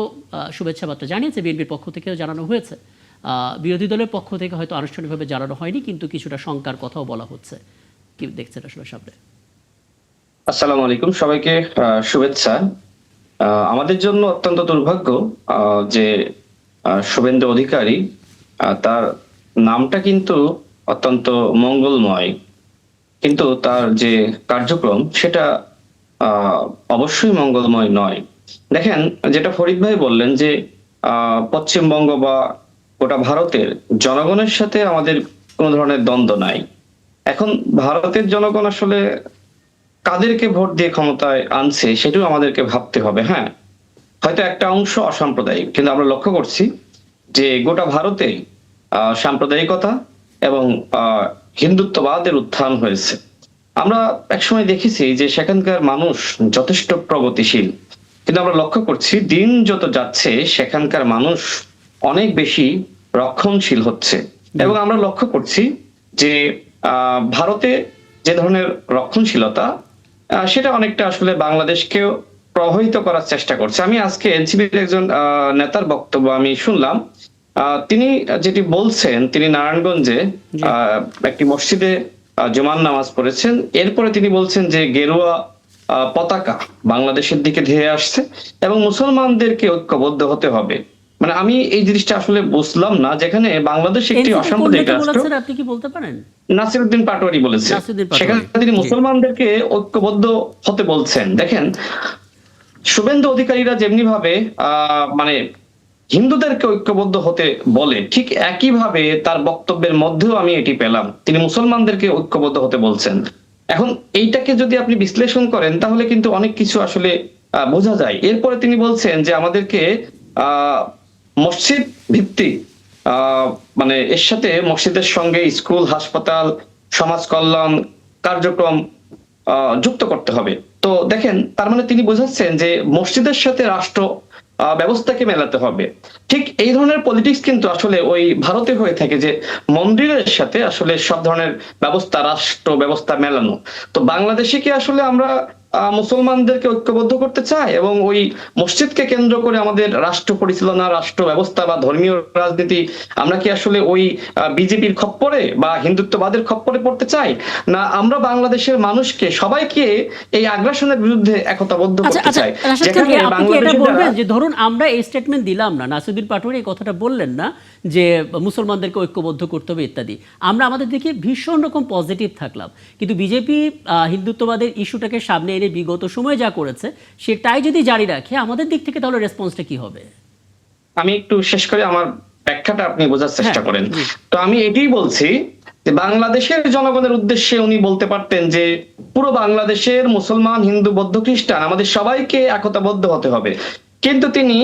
শুভেচ্ছা বার্তা জানিয়েছে, বিএনপির পক্ষ থেকেও জানানো হয়েছে, বিরোধী দলের পক্ষ থেকে হয়তো আনুষ্ঠানিকভাবে জানানো হয়নি, কিন্তু কিছুটা শঙ্কার কথাও বলা হচ্ছে। কি দেখছেন আসলে সামনে? আসসালামু আলাইকুম, সবাইকে শুভেচ্ছা। আমাদের জন্য অত্যন্ত দুর্ভাগ্য যে শুভেন্দু অধিকারী, তার নামটা কিন্তু অত্যন্ত মঙ্গলময়, কিন্তু তার যে কার্যক্রম সেটা অবশ্যই মঙ্গলময় নয়। দেখেন, যেটা ফরিদ ভাই বললেন যে পশ্চিমবঙ্গ বা গোটা ভারতের জনগণের সাথে আমাদের কোনো ধরনের দ্বন্দ্ব নাই। এখন ভারতের জনগণ আসলে কাদেরকে ভোট দিয়ে ক্ষমতায় আনছে সেটাও আমাদেরকে ভাবতে হবে। হ্যাঁ, হয়তো একটা অংশ অসাম্প্রদায়িক, কিন্তু আমরা লক্ষ্য করছি যে গোটা ভারতে সাম্প্রদায়িকতা এবং হিন্দুত্ববাদের উত্থান হয়েছে। আমরা একসময় দেখেছি যে সেখানকার মানুষ যথেষ্ট প্রগতিশীল, কিন্তু আমরা লক্ষ্য করছি দিন যত যাচ্ছে সেখানকার মানুষ অনেক বেশি রক্ষণশীল হচ্ছে। এবং আমরা লক্ষ্য করছি যে ভারতে যে ধরনের রক্ষণশীলতা, সেটা অনেকটা আসলে বাংলাদেশকেও প্রভাবিত করার চেষ্টা করছে। আমি আজকে এনসিপির একজন নেতার বক্তব্য আমি শুনলাম, তিনি যেটি বলছেন, তিনি নারায়ণগঞ্জে একটি মসজিদে জুমার নামাজ পড়েছেন, এরপরে তিনি বলছেন যে গেরুয়া পতাকা বাংলাদেশের দিকে ধেয়ে আসছে এবং মুসলমানদেরকে ঐক্যবদ্ধ হতে হবে। মানে আমি এই জিনিসটা আসলে বুঝলাম না, যেখানে বাংলাদেশ একটি অসাম্প্রদায়িক রাষ্ট্র। আপনি কি বলতে পারেন? নাসিরউদ্দিন পাটোয়ারি বলেছে, সেখানে তিনি মুসলমানদেরকে ঐক্যবদ্ধ হতে বলছেন। দেখেন, শুভেন্দু অধিকারীরা যেমনি ভাবে মানে হিন্দুদেরকে ঐক্যবদ্ধ হতে বলে, ঠিক একইভাবে তার বক্তব্যের মধ্যেও আমি এটি পেলাম, তিনি মুসলমানদেরকে ঐক্যবদ্ধ হতে বলছেন। এখন এইটাকে যদি আপনি বিশ্লেষণ করেন তাহলে কিন্তু অনেক কিছু আসলে বোঝা যায়। এরপরে তিনি বলছেন যে আমাদেরকে মসজিদ ভিত্তিক মানে এর সাথে মসজিদের সঙ্গে স্কুল, হাসপাতাল, সমাজ কল্যাণ কার্যক্রম যুক্ত করতে হবে। তো দেখেন, তার মানে তিনি বোঝাচ্ছেন যে মসজিদের সাথে রাষ্ট্র ব্যবস্থাকে মেলাতে হবে। ঠিক এই ধরনের পলিটিক্স কিন্তু আসলে ওই ভারতে হয়ে থাকে, যে মন্দিরের সাথে আসলে সব ধরনের ব্যবস্থা, রাষ্ট্র ব্যবস্থা মেলানো। তো বাংলাদেশে কি আসলে আমরা মুসলমানদেরকে ঐক্যবদ্ধ করতে চাই এবং ওই মসজিদকে কেন্দ্র করে আমাদের রাষ্ট্র পরিচালনা, রাষ্ট্র ব্যবস্থা বা ধর্মীয় রাজনীতি আমরা কি আসলে ওই বিজেপির খপ্পরে বা হিন্দুত্ববাদের খপ্পরে পড়তে চাই, না আমরা বাংলাদেশের মানুষকে সবাইকে এই আগ্রাসনের বিরুদ্ধে একতাবদ্ধ করতে চাই? যে ধরুন আমরা এই স্টেটমেন্ট দিলাম না, নাসিরউদ্দিন পাটোয়ারি এই কথাটা বললেন না যে মুসলমানদেরকে ঐক্যবদ্ধ করতে হবে ইত্যাদি, আমরা আমাদের দিকে ভীষণ রকম পজিটিভ থাকলাম, কিন্তু বিজেপি হিন্দুত্ববাদের ইস্যুটাকে সামনে এনে বিগত সময়ে যা করেছে সেটাই যদি জারি রাখে, আমাদের দিক থেকে তাহলে রেসপন্সটা কি হবে? আমি একটু শেষ করে আমার ব্যাখ্যাটা আপনি বোঝার চেষ্টা করেন। তো আমি এটাই বলছি যে বাংলাদেশের জনগণের উদ্দেশ্যে উনি বলতে পারতেন যে পুরো বাংলাদেশের মুসলমান, হিন্দু, বৌদ্ধ, খ্রিস্টান আমাদের সবাইকে একতাবদ্ধ হতে হবে, কিন্তু তিনি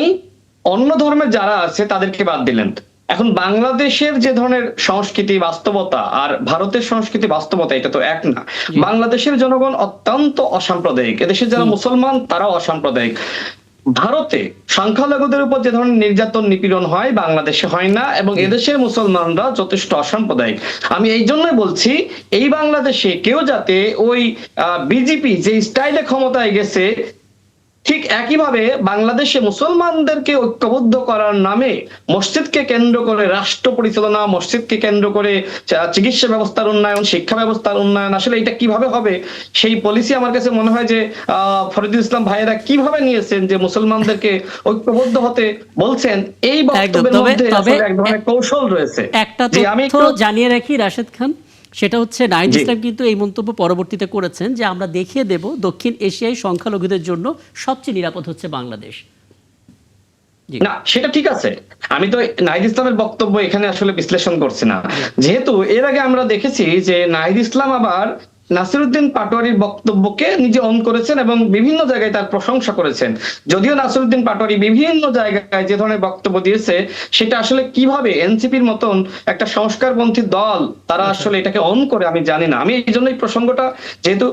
অন্য ধর্মের যারা আছে তাদেরকে বাদ দিলেন। এখন বাংলাদেশের যে ধরনের সংস্কৃতি বাস্তবতা আর ভারতের সংস্কৃতি বাস্তবতা এটা তো এক না। বাংলাদেশের জনগণ অত্যন্ত অসাম্প্রদায়িক, এদেশের যারা মুসলমান তারাও অসাম্প্রদায়িক। ভারতে সংখ্যালঘুদের উপর যে ধরনের নির্যাতন নিপীড়ন হয় বাংলাদেশে হয় না, এবং এদেশের মুসলমানরা যথেষ্ট অসাম্প্রদায়িক। আমি এই জন্যই বলছি এই বাংলাদেশে কেউ যাতে ওই বিজেপি যে স্টাইলে ক্ষমতায় গেছে ঠিক একইভাবে বাংলাদেশে মুসলমানদেরকে ঐক্যবদ্ধ করার নামে মসজিদকে কেন্দ্র করে রাষ্ট্র পরিচালনা, মসজিদকে কেন্দ্র করে চিকিৎসা ব্যবস্থার উন্নয়ন, শিক্ষা ব্যবস্থার উন্নয়ন, আসলে এটা কিভাবে হবে সেই পলিসি আমার কাছে মনে হয় যে ফরিদুল ইসলাম ভাইয়েরা কিভাবে নিয়েছেন যে মুসলমানদেরকে ঐক্যবদ্ধ হতে বলছেন, এই বক্তব্যের মধ্যে আসলে এক ধরনের কৌশল রয়েছে। একটা তথ্য জানিয়ে রাখি রাশেদ খান, সেটা হচ্ছে নাহিদ ইসলাম কিন্তু এই মন্তব্য পরবর্তীতে করেছেন যে আমরা দেখিয়ে দেব দক্ষিণ এশিয়ায় সংখ্যালঘুদের জন্য সবচেয়ে নিরাপদ হচ্ছে বাংলাদেশ। না সেটা ঠিক আছে, আমি তো নাহিদ ইসলামের বক্তব্য এখানে আসলে বিশ্লেষণ করছি না, যেহেতু এর আগে আমরা দেখেছি যে নাহিদ ইসলাম আবার নাসিরউদ্দিন পাটোয়ারির বক্তব্যকে নিজে অন করেছেন এবং বিভিন্ন জায়গায় তার প্রশংসা করেছেন। যদিও নাসিরউদ্দিন পাটোয়ারি বিভিন্ন জায়গায় যে ধরনের বক্তব্য দিয়েছে সেটা আসলে কিভাবে এনসিপির মতন একটা সংস্কারপন্থী দল তারা আসলে এটাকে অন করে আমি জানি না। আমি এই জন্যই প্রসঙ্গটা, যেহেতু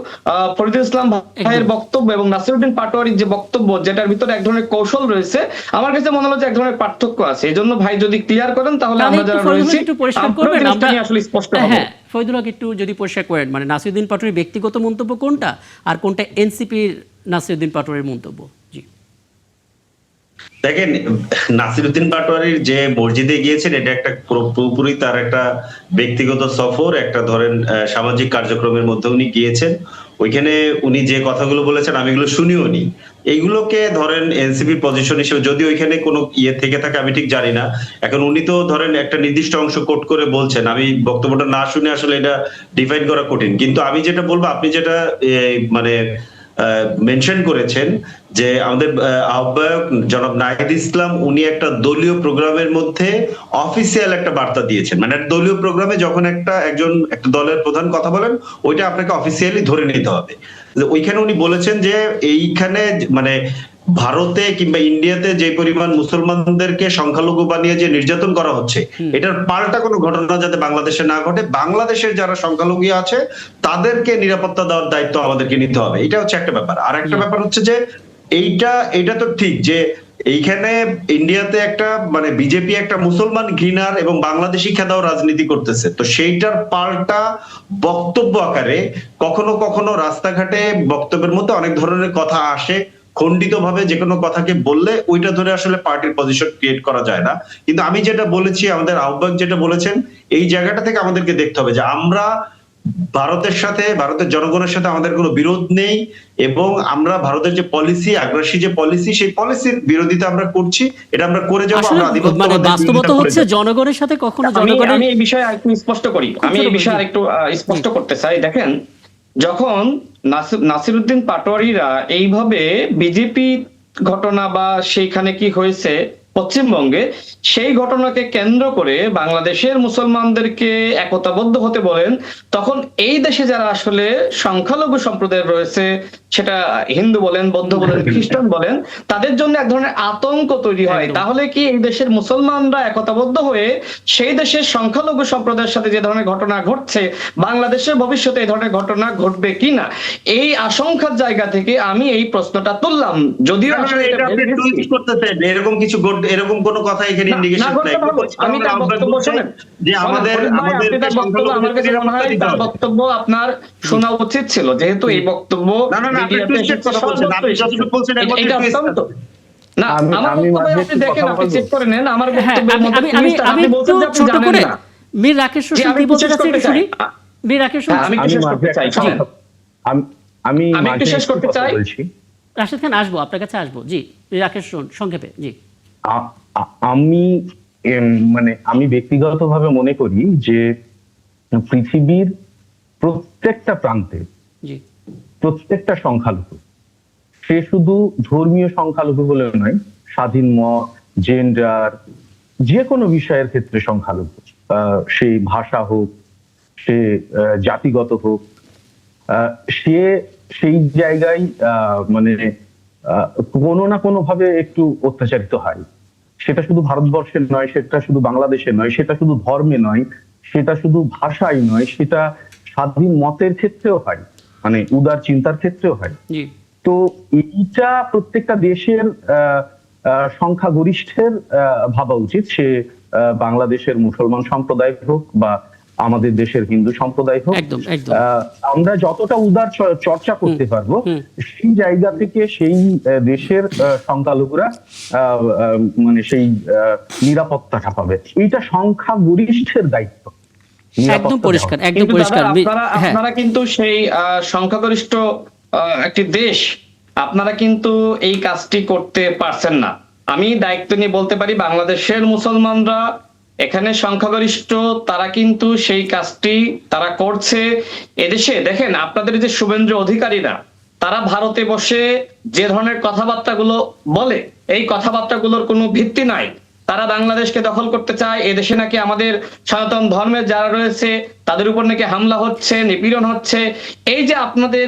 ফরিদুল ইসলাম ভাইয়ের বক্তব্য এবং নাসিরউদ্দিন পাটোয়ারির যে বক্তব্য যেটার ভিতরে এক ধরনের কৌশল রয়েছে, আমার কাছে মনে হলো যে এক ধরনের পার্থক্য আছে। এই জন্য ভাই যদি ক্লিয়ার করেন তাহলে আমরা যারা রয়েছি আমরা আসলে স্পষ্ট হব। ফরিদুল হক একটু যদি পরিষ্কার করেন, মানে নাসিরউদ্দিন পাটোয়ারির ব্যক্তিগত মন্তব্য কোনটা আর কোনটা এনসিপির নাসিরউদ্দিন পাটোয়ারির মন্তব্য? জি দেখেন, নাসিরউদ্দিন পাটোয়ারির যে মসজিদে গিয়েছেন এটা একটা পুরোপুরি তার একটা ব্যক্তিগত সফর, একটা ধরেন সামাজিক কার্যক্রমের মধ্যে উনি গিয়েছেন। ওইখানে উনি যে কথাগুলো বলেছেন আমি এগুলো শুনিও নি। এইগুলোকে ধরেন এনসিপি পজিশন হিসেবে, যদি ওইখানে কোনো ইয়ে থেকে থাকে আমি ঠিক জানি না। এখন উনি তো ধরেন একটা নির্দিষ্ট অংশ কোট করে বলছেন, আমি বক্তব্যটা না শুনে আসলে এটা ডিফাইন করা কঠিন। কিন্তু আমি যেটা বলবো, আপনি যেটা মানে মেনশন করেছেন যে আমাদের আহ্বায়ক জনাব নাহিদ ইসলাম উনি একটা দলীয় প্রোগ্রামের মধ্যে অফিসিয়াল একটা বার্তা দিয়েছেন। মানে দলীয় প্রোগ্রামে যখন একটা দলের প্রধান কথা বলেন, ওইটা আপনাকে অফিসিয়ালি ধরে নিতে হবে। ওইখানে উনি বলেছেন যে এইখানে মানে ভারতে কিংবা ইন্ডিয়াতে যে পরিমাণ মুসলমানদেরকে সংখ্যালঘু বানিয়ে যে নির্যাতন করা হচ্ছে, এটার পাল্টা কোনো ঘটনা যাতে বাংলাদেশে না ঘটে, বাংলাদেশের যারা সংখ্যালঘু আছে তাদেরকে নিরাপত্তা দেওয়ার দায়িত্ব আমাদেরকে নিতে হবে। এটা হচ্ছে একটা ব্যাপার। আর একটা ব্যাপার হচ্ছে যে এইটা তো ঠিক যে এইখানে ইন্ডিয়াতে একটা মানে বিজেপি একটা মুসলমান ঘৃণার এবং বাংলাদেশি খেদাও রাজনীতি করতেছে। তো সেইটার পাল্টা বক্তব্য আকারে কখনো কখনো রাস্তাঘাটে বক্তব্যের মধ্যে অনেক ধরনের কথা আসে, খণ্ডিত ভাবে যে কোনো কথাকে বললে ওইটা ধরে আসলে পার্টির পজিশন ক্রিয়েট করা যায় না। কিন্তু আমি যেটা বলেছি, আমাদের আহ্বায়ক যেটা বলেছেন, এই জায়গাটা থেকে আমাদেরকে দেখতে হবে যে আমরা ভারতের সাথে, ভারতের জনগণের সাথে আমাদের কোনো বিরোধ নেই, এবং আমরা ভারতের যে পলিসি, আগ্রাসী যে পলিসি, সেই পলিসির বিরোধিতা আমরা করছি, এটা আমরা করে যাবো। মানে বাস্তবতা হচ্ছে জনগণের সাথে কখনো জনগণের, আমি এই বিষয়ে আরেকটু স্পষ্ট করি, আমি এই বিষয়ে আরেকটু স্পষ্ট করতে চাই। দেখেন, যখন নাসিরউদ্দিন পাটোয়ারিরা এইভাবে বিজেপি ঘটনা বা সেইখানে কি হয়েছে পশ্চিমবঙ্গে, সেই ঘটনাকে কেন্দ্র করে বাংলাদেশের মুসলমানদেরকে একতাবদ্ধ হতে বলেন, তখন এই দেশে যারা আসলে সংখ্যালঘু সম্প্রদায়ের রয়েছে, সেটা হিন্দু বলেন, বৌদ্ধ বলেন, খ্রিস্টান বলেন, তাদের জন্য এক ধরনের আতঙ্ক তৈরি হয়। তাহলে কি এই দেশের মুসলমানরা একতাবদ্ধ হয়ে সেই দেশের সংখ্যালঘু সম্প্রদায়ের সাথে যে ধরনের ঘটনা ঘটছে, বাংলাদেশের ভবিষ্যতে এই ধরনের ঘটনা ঘটবে কিনা, এই আশঙ্কার জায়গা থেকে আমি এই প্রশ্নটা তুললাম। যদিও এরকম কিছু এরকম কোনো কথা এখানে ইন্ডিকেশন নাই। আমি তার বক্তব্য শুনেন যে আমাদের বক্তব্য আমার কাছে মনে হয় তার বক্তব্য আপনার শোনা উচিত ছিল, যেহেতু এই বক্তব্য মীর রাকেশ হোসেন কি বলতে চাচ্ছেন শুনি। মীর রাকেশ হোসেন, আমি একটু শেষ করতে চাই। রাশেদ খান আসবো, আপনার কাছে আসবো। জি রাকেশ হোসেন, সংক্ষেপে। জি আমি ব্যক্তিগতভাবে মনে করি যে পৃথিবীর প্রত্যেকটা প্রান্তে প্রত্যেকটা সংখ্যালঘু, সে শুধু ধর্মীয় সংখ্যালঘু বলে নয়, স্বাধীন মত, জেন্ডার, যে কোনো বিষয়ের ক্ষেত্রে সংখ্যালঘু, সে ভাষা হোক, সে জাতিগত হোক, সে সেই জায়গায় মানে কোনো না কোনো ভাবে একটু অত্যাচারিত হয়। সেটা শুধু ভারতবর্ষের নয়, সেটা শুধু বাংলাদেশের নয়, সেটা শুধু ধর্মে নয়, সেটা শুধু ভাষায় নয়, সেটা স্বাধীন মতের ক্ষেত্রেও হয়, মানে উদার চিন্তার ক্ষেত্রেও হয়। জি তো এইটা প্রত্যেকটা দেশের সংখ্যাগরিষ্ঠের ভাবা উচিত, সে বাংলাদেশের মুসলমান সম্প্রদায় হোক বা আমাদের দেশের হিন্দু সম্প্রদায় হোক। একদম একদম আমরা যতটা উদার চর্চা করতে পারবো, সেই জায়গা থেকে সেই দেশের সংখ্যালঘুরা মানে সেই নিরাপত্তাটা পাবে। এইটা সংখ্যাগরিষ্ঠের দায়িত্ব। একদম পরিষ্কার, একদম কিন্তু পরিষ্কার। দাদা, হ্যাঁ, আপনারা কিন্তু সেই সংখ্যাগরিষ্ঠ একটি দেশ, আপনারা কিন্তু এই কাজটি করতে পারছেন না। আমি দায়িত্ব নিয়ে বলতে পারি, বাংলাদেশের মুসলমানরা এখানে সংখ্যাগরিষ্ঠ, তারা কিন্তু সেই কাজটি তারা করছে। এদেশে দেখেন, আপনাদের যে শুভেন্দু অধিকারীরা, তারা ভারতে বসে যে ধরনের কথাবার্তাগুলো বলে, এই কথাবার্তাগুলোর কোনো ভিত্তি নাই। তারা বাংলাদেশকে দখল করতে চায়, এদেশে নাকি আমাদের সনাতন ধর্মের যারা রয়েছে তাদের উপর নাকি হামলা হচ্ছে, নিপীড়ন হচ্ছে। এই যে আপনাদের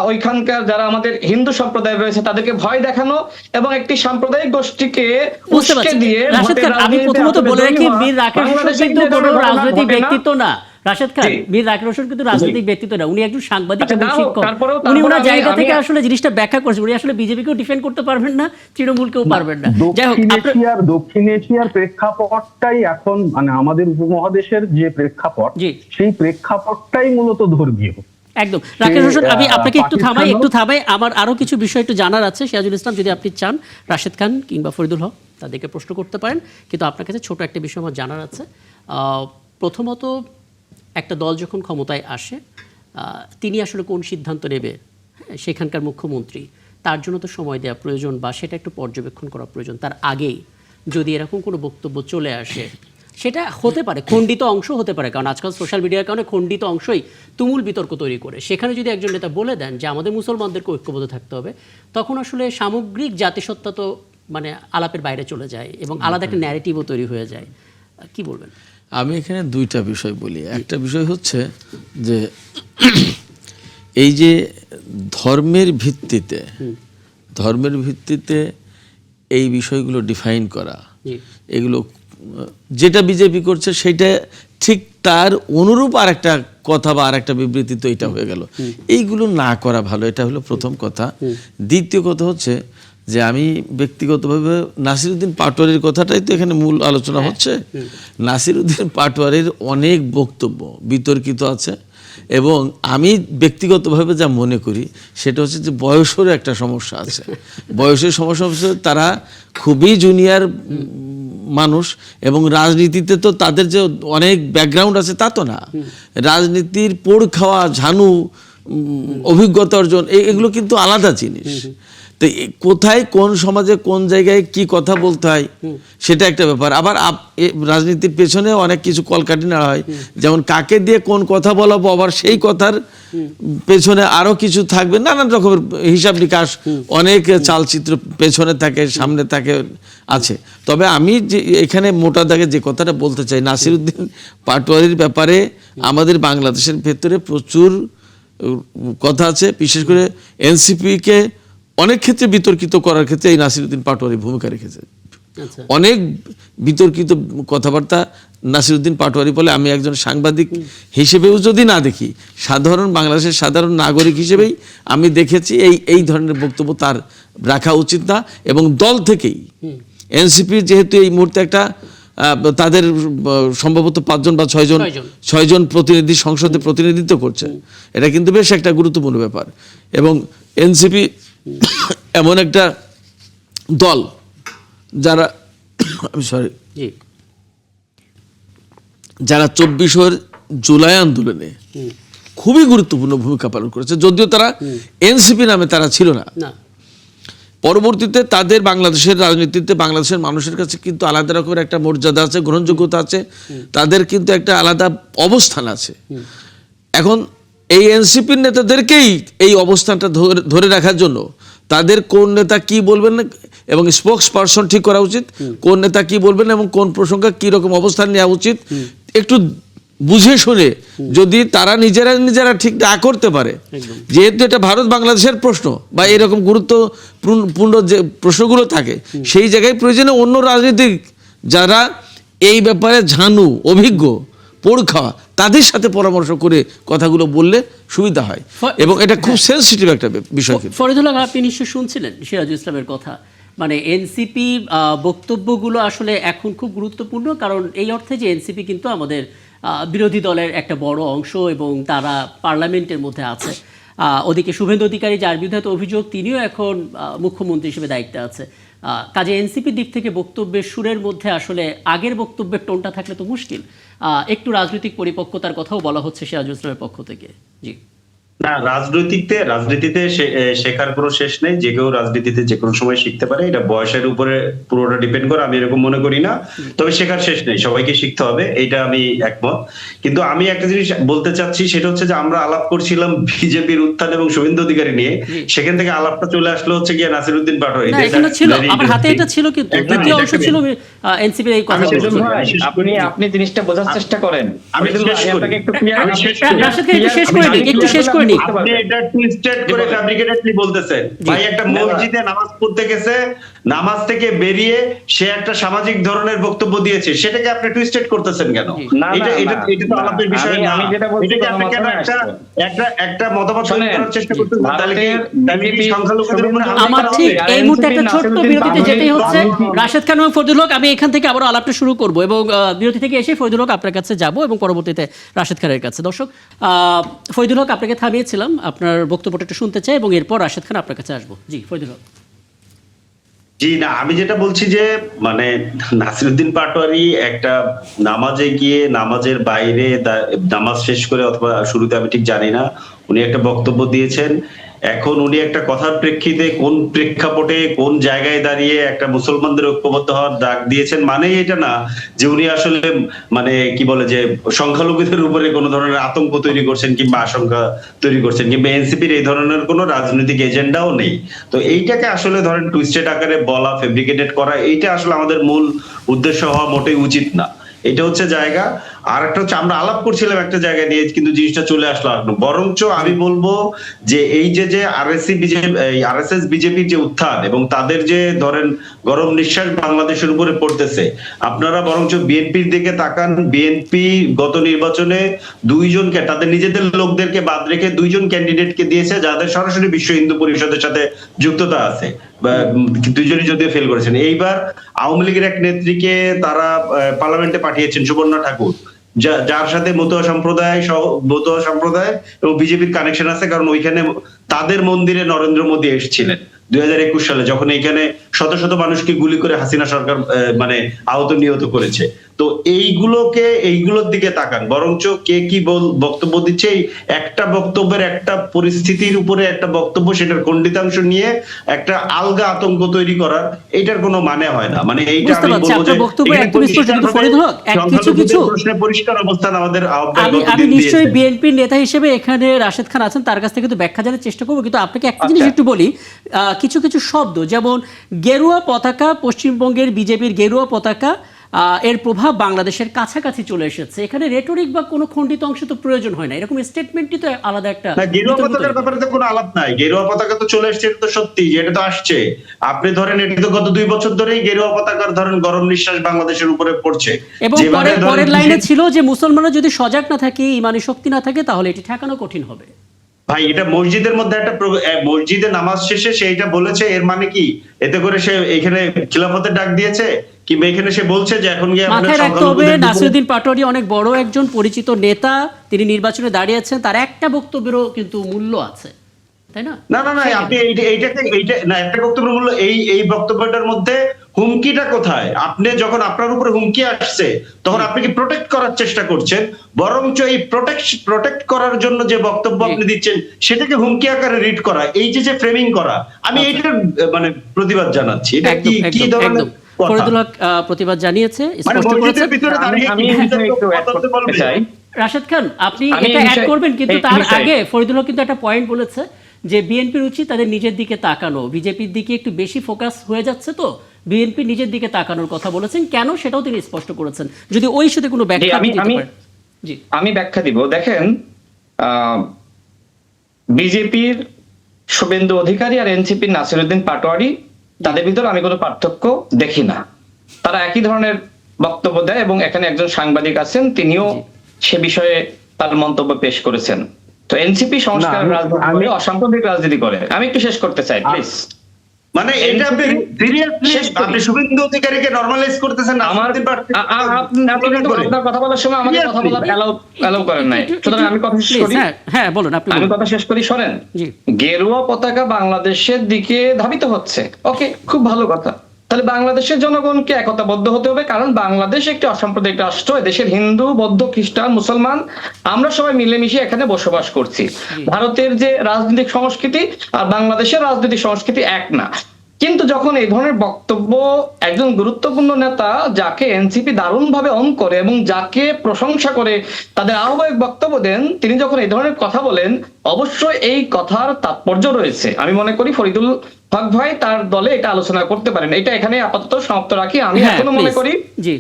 ওইখানকার যারা আমাদের হিন্দু সম্প্রদায় রয়েছে তাদেরকে ভয় দেখানো এবং একটি সাম্প্রদায়িক গোষ্ঠীকে বুঝতে উস্কে পারছি। দিয়ে রাশেদ খান, আমি প্রথমত বলে রাখি, মীর রাকেশ হোসেন কিন্তু কোনো রাজনৈতিক ব্যক্তিত্ব না। রাশেদ খান, মীর রাকেশ হোসেন কিন্তু রাজনৈতিক ব্যক্তিত্ব না, উনি একজন সাংবাদিক এবং শিক্ষক। উনি ওনার জায়গা থেকে আসলে জিনিসটা ব্যাখ্যা করছেন। উনি আসলে বিজেপিকেও ডিফেন্ড করতে পারবেন না, তৃণমূলকেও পারবেন না। যাই হোক, দক্ষিণ এশিয়ার প্রেক্ষাপটটাই এখন, মানে আমাদের উপমহাদেশের যে প্রেক্ষাপট, সেই প্রেক্ষাপটটাই মূলত ধর্মীয়। একদম। রাকেশ হোসেন, আমি আপনাকে একটু থামাই, আমার আরো কিছু বিষয় একটু জানার আছে। সিরাজুল ইসলাম, যদি আপনি চান রাশেদ খান কিংবা ফরিদুল হক তাদেরকে প্রশ্ন করতে পারেন, কিন্তু আপনার কাছে ছোট একটা বিষয় আমার জানার আছে। প্রথমত, একটা দল যখন ক্ষমতায় আসে, তিনি আসলে কোন সিদ্ধান্ত নেবে, সেখানকার মুখ্যমন্ত্রী, তার জন্য তো সময় দেওয়া প্রয়োজন বা সেটা একটু পর্যবেক্ষণ করা প্রয়োজন। তার আগেই যদি এরকম কোনো বক্তব্য চলে আসে, সেটা হতে পারে খণ্ডিত অংশ হতে পারে, কারণ আজকাল সোশ্যাল মিডিয়ার কারণে খণ্ডিত অংশই তুমুল বিতর্ক তৈরি করে। সেখানে যদি একজন নেতা বলে দেন যে আমাদের মুসলমানদেরকে ঐক্যবদ্ধ থাকতে হবে, তখন আসলে সামগ্রিক জাতিসত্তা তো মানে আলাপের বাইরে চলে যায় এবং আলাদা একটা ন্যারেটিভও তৈরি হয়ে যায়। কি বলবেন? আমি এখানে দুইটা বিষয় বলি। একটা বিষয় হচ্ছে যে এই যে ধর্মের ভিত্তিতে এই বিষয়গুলো ডিফাইন করা, এগুলো যেটা বিজেপি করছে সেটা ঠিক তার অনুরূপ আর একটা কথা বা আর একটা বিবৃতি তো এটা হয়ে গেল। এইগুলো না করা ভালো, এটা হলো প্রথম কথা। দ্বিতীয় কথা হচ্ছে যে আমি ব্যক্তিগতভাবে নাসিরউদ্দিন পাটোয়ারির কথাটাই তো এখানে মূল আলোচনা হচ্ছে। নাসিরউদ্দিন পাটোয়ারির অনেক বক্তব্য বিতর্কিত আছে এবং আমি ব্যক্তিগতভাবে যা মনে করি সেটা হচ্ছে যে বয়সের একটা সমস্যা আছে। বয়সের সমস্যা হচ্ছে তারা খুবই জুনিয়র মানুষ এবং রাজনীতিতে তো তাদের যে অনেক ব্যাকগ্রাউন্ড আছে তা তো না। রাজনীতির পোড় খাওয়া, ঝানু, অভিজ্ঞতা অর্জন, এগুলো কিন্তু আলাদা জিনিস। তো কোথায় কোন সমাজে কোন জায়গায় কি কথা বলতে হয় সেটা একটা ব্যাপার। আবার রাজনীতির পেছনে অনেক কিছু কলকাঠি নাড়া হয়, যেমন কাকে দিয়ে কোন কথা বলাবো, আবার সেই কথার পেছনে আরো কিছু থাকবে, নানান রকমের হিসাব নিকাশ, অনেক চালচিত্র পেছনে থাকে, সামনে থাকে, আছে। তবে আমি যে এখানে মোটা দাগে যে কথাটা বলতে চাই, নাসিরউদ্দিন পাটোয়ারির ব্যাপারে আমাদের বাংলাদেশের ভেতরে প্রচুর কথা আছে। বিশেষ করে এনসিপিকে অনেক ক্ষেত্রে বিতর্কিত করার ক্ষেত্রে এই নাসিরউদ্দিন পাটোয়ারি ভূমিকা রেখেছে। অনেক বিতর্কিত কথাবার্তা নাসিরউদ্দিন পাটোয়ারি বলে। আমি একজন সাংবাদিক হিসেবেও যদি না দেখি, সাধারণ বাংলাদেশের সাধারণ নাগরিক হিসেবেই আমি দেখেছি এই ধরনের বক্তব্য তার রাখা উচিত না। এবং দল থেকেই এনসিপির যেহেতু এই মুহূর্তে একটা তাদের সম্ভবত 5 জন বা 6 জন প্রতিনিধি সংসদে প্রতিনিধিত্ব করছে, এটা কিন্তু বেশ একটা গুরুত্বপূর্ণ ব্যাপার। এবং এনসিপি এমন একটা দল যারা যারা 24 জুলাই আন্দোলনে খুবই গুরুত্বপূর্ণ ভূমিকা পালন করেছে, যদিও তারা এনসিপি নামে তারা ছিল না। পরবর্তীতে তাদের বাংলাদেশের রাজনীতিতে বাংলাদেশের মানুষের কাছে কিন্তু আলাদা রকমের একটা মর্যাদা আছে, গ্রহণযোগ্যতা আছে, তাদের কিন্তু একটা আলাদা অবস্থান আছে। এখন এই এনসিপির নেতাদেরকেই এই অবস্থানটা ধরে রাখার জন্য তাদের কোন নেতা কি বলবেন এবং স্পোক্স পারসন ঠিক করা উচিত, কোন নেতা কি বলবেন এবং কোন প্রসঙ্গে কি রকম অবস্থান নেওয়া উচিত একটু বুঝে শুনে যদি তারা নিজেরা ঠিক না করতে পারে, যেহেতু এটা ভারত বাংলাদেশের প্রশ্ন বা এরকম গুরুত্বপূর্ণ যে প্রশ্নগুলো থাকে, সেই জায়গায় প্রয়োজনে অন্য রাজনীতিক যারা এই ব্যাপারে ঝানু অভিজ্ঞ পড়খা তাদের সাথে পরামর্শ করে কথাগুলো বললে সুবিধা হয়, এবং এটা খুব সেন্সিটিভ একটা বিষয়। ফরিদুল্লাহ, আপনি নিশ্চয়ই শুনছিলেন সিরাজুল ইসলামের কথা। মানে এনসিপি বক্তব্যগুলো আসলে এখন খুব গুরুত্বপূর্ণ, কারণ এই অর্থে যে এনসিপি কিন্তু আমাদের বিরোধী দলের একটা বড় অংশ এবং তারা পার্লামেন্টের মধ্যে আছে। ওদিকে শুভেন্দু অধিকারী, যার বিরুদ্ধে অভিযোগ, তিনিও এখন মুখ্যমন্ত্রী হিসেবে দায়িত্বে আছে। কাজে এনসিপির দিক থেকে বক্তব্যের সুরের মধ্যে আসলে আগের বক্তব্যের টোনটা থাকলে তো মুশকিল। একটু রাজনৈতিক পরিপক্কতার কথাও বলা হচ্ছে সিরাজুল ইসলামের পক্ষ থেকে। জি না, রাজনীতিতে শেখার কোনো শেষ নেই। যে কেউ রাজনীতিতে যে কোনো সময় শিখতে পারে, এটা বয়সের উপরে পুরোটা ডিপেন্ড করে, আমি এরকম মনে করি না। তবে শেখার শেষ নেই, সবাইকে শিখতে হবে, এইটা আমি একমত। কিন্তু আমি একটা জিনিস বলতে চাচ্ছি, সেটা হচ্ছে যে আমরা আলাপ করছিলাম বিজেপির উত্থান এবং শুভেন্দু অধিকারী নিয়ে, সেখান থেকে আলাপটা চলে আসলো হচ্ছে গিয়ে নাসিরউদ্দিন পাটোয়ারি। এখানে ছিল, আমার হাতে এটা ছিল, কিন্তু দ্বিতীয় অংশ ছিল এনসিপির এই কথা। আপনি জিনিসটা বোঝার চেষ্টা করেন। আমি আপনাকে একটু ক্লিয়ার শেষ করে নিই। আপনি এটা টুইস্টেড করে ফ্যাব্রিকেটেডলি বলতেছেন। ভাই একটা মসজিদে নামাজ পড়তে গেছে, নামাজ থেকে বেরিয়ে সে একটা সামাজিক ধরনের বক্তব্য দিয়েছে, সেটাকে আপনি টুইস্টেড করতেছেন কেন? এটা তো আলাপের বিষয় না। এটাকে আপনি কেন একটা মতামত তৈরি করার চেষ্টা করতেছেন? তাহলে কি সংখ্যালঘুদের উপরে হামলা আমার ঠিক এই মুহূর্তে একটা ছোট্ট বিরতিতে যেতেই হচ্ছে। রাশেদ খান এবং ফরিদুল হক, আমি এখান থেকে আবার আলাপটা শুরু করব এবং বিরতি থেকে এসে ফরিদুল হক আপনার কাছে যাব এবং পরবর্তীতে রাশেদ খানের কাছে। দর্শক, ফরিদুল হক, আপনাকে থামিয়েছিলাম, আপনার বক্তব্যটা একটু শুনতে চাই এবং এরপর রাশেদ খান আপনার কাছে আসবো। জি ফরিদুল হক। জি না, আমি যেটা বলছি যে মানে নাসিরউদ্দিন পাটোয়ারি একটা নামাজে গিয়ে নামাজের বাইরে নামাজ শেষ করে অথবা শুরুতে, আমি ঠিক জানি না, উনি একটা বক্তব্য দিয়েছেন। এখন উনি একটা কথার প্রেক্ষিতে কোন প্রেক্ষাপটে কোন জায়গায় দাঁড়িয়ে একটা মুসলমানদের ঐক্যবদ্ধ হওয়ার ডাক দিয়েছেন, মানে এটা না যে উনি আসলে মানে কি বলে যে সংখ্যালঘুদের উপরে কোনো ধরনের আতঙ্ক তৈরি করছেন কিংবা আশঙ্কা তৈরি করছেন, কিংবা এনসিপির এই ধরনের কোনো রাজনৈতিক এজেন্ডাও নেই। তো এইটাকে আসলে ধরেন টুইস্টেড আকারে বলা, ফেব্রিকেটেড করা, এইটা আসলে আমাদের মূল উদ্দেশ্য হওয়া মোটেই উচিত না। এটা হচ্ছে জায়গা। আর একটা হচ্ছে আমরা আলাপ করছিলাম একটা জায়গায় নিয়ে, কিন্তু জিনিসটা চলে আসলো। বরঞ্চ আমি বলবো যে এই যে আরএসএস বিজেপির যে উত্থান এবং তাদের যে ধরেন গরম নিঃশ্বাস বাংলাদেশের উপরে পড়তেছে, আপনারা বরঞ্চ বিএনপির দিকে তাকান। বিএনপি গত নির্বাচনে দুইজনকে, তাদের নিজেদের লোকদেরকে বাদ রেখে দুইজন ক্যান্ডিডেটকে দিয়েছে যাদের সরাসরি বিশ্ব হিন্দু পরিষদের সাথে যুক্ততা আছে, দুইজনই যদিও ফেল করেছেন। এইবার আওয়ামী লীগের এক নেত্রীকে তারা পার্লামেন্টে পাঠিয়েছেন, সুবর্ণা ঠাকুর, যার সাথে মতুয়া সম্প্রদায় এবং বিজেপির কানেকশন আছে, কারণ ওইখানে তাদের মন্দিরে নরেন্দ্র মোদী এসেছিলেন 2021 সালে, যখন এইখানে শত শত মানুষকে গুলি করে হাসিনা সরকার মানে আহত নিহত করেছে। তো এইগুলোর দিকে তাকান, বরঞ্চ কে কি বক্তব্য দিচ্ছে, একটা বক্তব্যের একটা পরিস্থিতির উপরে একটা বক্তব্য, সেটার খণ্ডিতাংশ নিয়ে একটা আলগা আতঙ্ক তৈরি করার, এটার কোনো মানে হয় না। মানে এইটা আমি বলবো যে পরিষ্কার অবস্থান আমাদের আমি নিশ্চয়ই বিএনপির নেতা হিসেবে এখানে রাশেদ খান আছেন, তার কাছ থেকে তো ব্যাখ্যা জানার চেষ্টা করবো, কিন্তু আপনাকে একটা জিনিস একটু বলি। কিছু কিছু শব্দ, যেমন গেরুয়া পতাকা, পশ্চিমবঙ্গের বিজেপির গেরুয়া পতাকা, এর প্রভাব বাংলাদেশের কাছাকাছি চলে এসেছে, এখানে রেটরিক বা কোনো খণ্ডিত অংশ তো প্রয়োজন হয় না, এরকম স্টেটমেন্টই তো আলাদা একটা। গেরুয়া পতাকার ব্যাপারে তো কোনো আলাপ নাই, গেরুয়া পতাকা তো চলে এসেছে, এটা তো সত্যি যে এটা তো আসছে। আপনি ধরেন এটা তো গত 2 বছর ধরেই গেরুয়া পতাকার ধরেন গরম নিঃশ্বাস বাংলাদেশের উপরে পড়ছে। এবং পরের লাইনে ছিল যে মুসলমানরা যদি সজাগ না থাকে, ইমানি শক্তি না থাকে, তাহলে এটি ঠেকানো কঠিন হবে। ভাই এটা মসজিদের মধ্যে একটা মসজিদে নামাজ শেষে সেইটা বলেছে, এর মানে কি এতে করে সে এখানে খিলাফতের ডাক দিয়েছে, কিংবা এখানে সে বলছে যে এখন গিয়ে মাথায় রাখতে হবে নাসিরউদ্দিন পাটোয়ারি অনেক বড় একজন পরিচিত নেতা, তিনি নির্বাচনে দাঁড়িয়েছেন, তার একটা বক্তব্যেরও কিন্তু মূল্য আছে, তাই না? না আপনি এইটা না, একটা বক্তব্যের মূল্য, এই বক্তব্যটার মধ্যে হুমকিটা কোথায়? আপনি যখন আপনার উপরে হুমকি আসছে, তখন আপনি কি প্রোটেক্ট করার চেষ্টা করছেন? বরঞ্চ এই প্রোটেক্ট করার জন্য যে বক্তব্য আপনি দিচ্ছেন, সেটাকে হুমকি আকারে রিড করা, এই যে ফ্রেমিং করা, আমি এইটার মানে প্রতিবাদ জানাচ্ছি। এটা কি ধরনের ফরিদুল হক প্রতিবাদ জানিয়েছে, স্পষ্ট করেছে। রাশেদ খান, আপনি এটা অ্যাড করবেন, কিন্তু তার আগে ফরিদুল হক কিন্তু একটা পয়েন্ট বলেছে যে বিএনপির উচিত তাদের নিজের দিকে তাকানো, বিজেপির দিকে একটু বেশি ফোকাস হয়ে যাচ্ছে, তো বিএনপি নিজের দিকে তাকানোর কথা বলেছেন, কেন সেটাও তিনি স্পষ্ট করেছেন। যদি ওই ইস্যুতে কোনো ব্যাখ্যা দিতে পারেন। জি। আমি ব্যাখ্যা দিব। দেখেন, বিজেপির শুভেন্দু অধিকারী আর এনসিপির নাসিরউদ্দিন পাটোয়ারি, তাদের ভিতর আমি কোনো পার্থক্য দেখি না। তারা একই ধরনের বক্তব্য দেয় এবং এখানে একজন সাংবাদিক আছেন, তিনিও সে বিষয়ে তার মন্তব্য পেশ করেছেন। তো এনসিপি সংস্কার রাজনীতি করে, অসাম্প্রদায়িক রাজনীতি করে। আমি একটু শেষ করতে চাই প্লিজ। মানে এটা আপনি সিরিয়াসলি আপনি শুভেন্দু অধিকারীকে নরমালাইজ করতেছেন না? আমার আপনি কিন্তু আপনার কথা বলার সময় আমাকে কথা বলার অ্যালাউ করেন নাই। সুতরাং আমি কথা শেষ Please, করি। হ্যাঁ বলুন, আপনি আমি বলুন। কথা শেষ করি, শোনেন। জি। গেরুয়া পতাকা বাংলাদেশের দিকে ধাবিত হচ্ছে, ওকে, খুব ভালো কথা। তাহলে বাংলাদেশের জনগণকে একতাবদ্ধ হতে হবে, কারণ বাংলাদেশ একটি অসাম্প্রদায়িক রাষ্ট্র। দেশের হিন্দু, বৌদ্ধ, খ্রিস্টান, মুসলমান আমরা সবাই মিলেমিশে এখানে বসবাস করছি। ভারতের যে রাজনৈতিক সংস্কৃতি আর বাংলাদেশের রাজনৈতিক সংস্কৃতি এক না। কিন্তু যখন এই ধরনের বক্তব্য একজন গুরুত্বপূর্ণ নেতা, যাকে এনসিপি দারুণভাবে অন করে এবং যাকে প্রশংসা করে তাদের আহ্বায়ক বক্তব্য দেন, তিনি যখন এই ধরনের কথা বলেন, অবশ্যই এই কথার তাৎপর্য রয়েছে। আমি মনে করি ফরিদুল হক ভাই তার দলে এটা আলোচনা করতে পারেন। এটা এখানে আপাতত সমাপ্ত রাখি। আমি হ্যাঁ, এখনো মনে please, করি জি।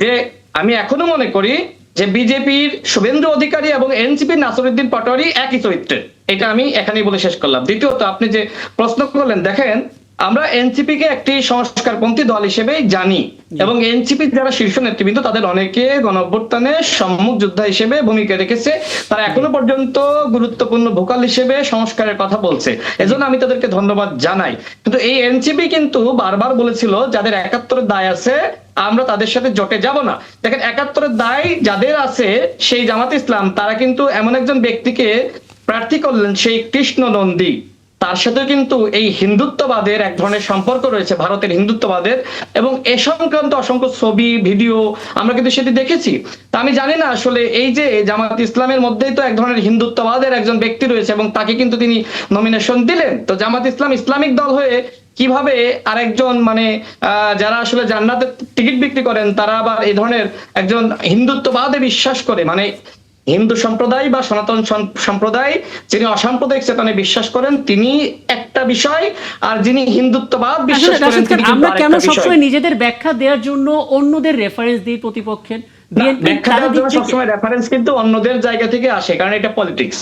যে বিজেপির শুভেন্দু অধিকারী এবং এনসিপির নাসিরউদ্দিন পাটোয়ারি একই চরিত্রের। এটা আমি এখানেই বলে শেষ করলাম। দ্বিতীয়ত, আপনি যে প্রশ্ন করলেন, দেখেন, আমরা এনসিপি কে একটি সংস্কারপন্থী দল হিসেবেই জানি এবং এনসিপির যারা শীর্ষ নেতৃবৃন্দ তাদের অনেকে গণঅভ্যুত্থানে সম্মুখ যোদ্ধা হিসেবে ভূমিকা রেখেছে। তারা এখনো পর্যন্ত গুরুত্বপূর্ণ ভোকাল হিসেবে সংস্কারের কথা বলছে, এজন্য আমি তাদেরকে ধন্যবাদ জানাই। কিন্তু এই এনসিপি কিন্তু বারবার বলেছিল যাদের ৭১-এর দায় আছে আমরা তাদের সাথে জোটে যাব না। দেখেন, ৭১-এর দায় যাদের আছে, সেই জামাত ইসলাম, তারা কিন্তু এমন একজন ব্যক্তিকে প্রার্থী করলেন, সেই কৃষ্ণ নন্দী। তার সাথে কিন্তু এই হিন্দুত্ববাদের এক ধরনের সম্পর্ক রয়েছে, ভারতের হিন্দুত্ববাদের, এবং এ সংক্রান্ত অসংখ্য ছবি, ভিডিও আমরা কিন্তু সেটি দেখেছি। তা আমি জানি না আসলে এই যে জামাত ইসলামের মধ্যেই তো এক ধরনের হিন্দুত্ববাদের একজন ব্যক্তি রয়েছে এবং তাকে কিন্তু তিনি নমিনেশন দিলেন। তো জামাত ইসলাম ইসলামিক দল হয়ে কিভাবে আরেকজন মানে যারা আসলে জান্নাতের টিকিট বিক্রি করেন, তারা আবার এই ধরনের একজন হিন্দুত্ববাদে বিশ্বাস করে, মানে হিন্দু সম্প্রদায় বা সনাতন সম্প্রদায় যিনি অসাম্প্রদায়িক চেতনে বিশ্বাস করেন তিনি একটা বিষয়, আর যিনি হিন্দুত্ববাদ বিশ্বাস আসলে করেন রাশেদ খান, তিনি কিন্তু আমরা কেন আরেকটা বিষয়। সবসময় নিজেদের ব্যাখ্যা দেওয়ার জন্য অন্যদের রেফারেন্স দিই প্রতিপক্ষের? বিএনপি ব্যাখ্যা তারা দেওয়ার জন্য দিচ্ছে সবসময় রেফারেন্স কিন্তু অন্যদের জায়গা থেকে আসে, কারণ এটা পলিটিক্স।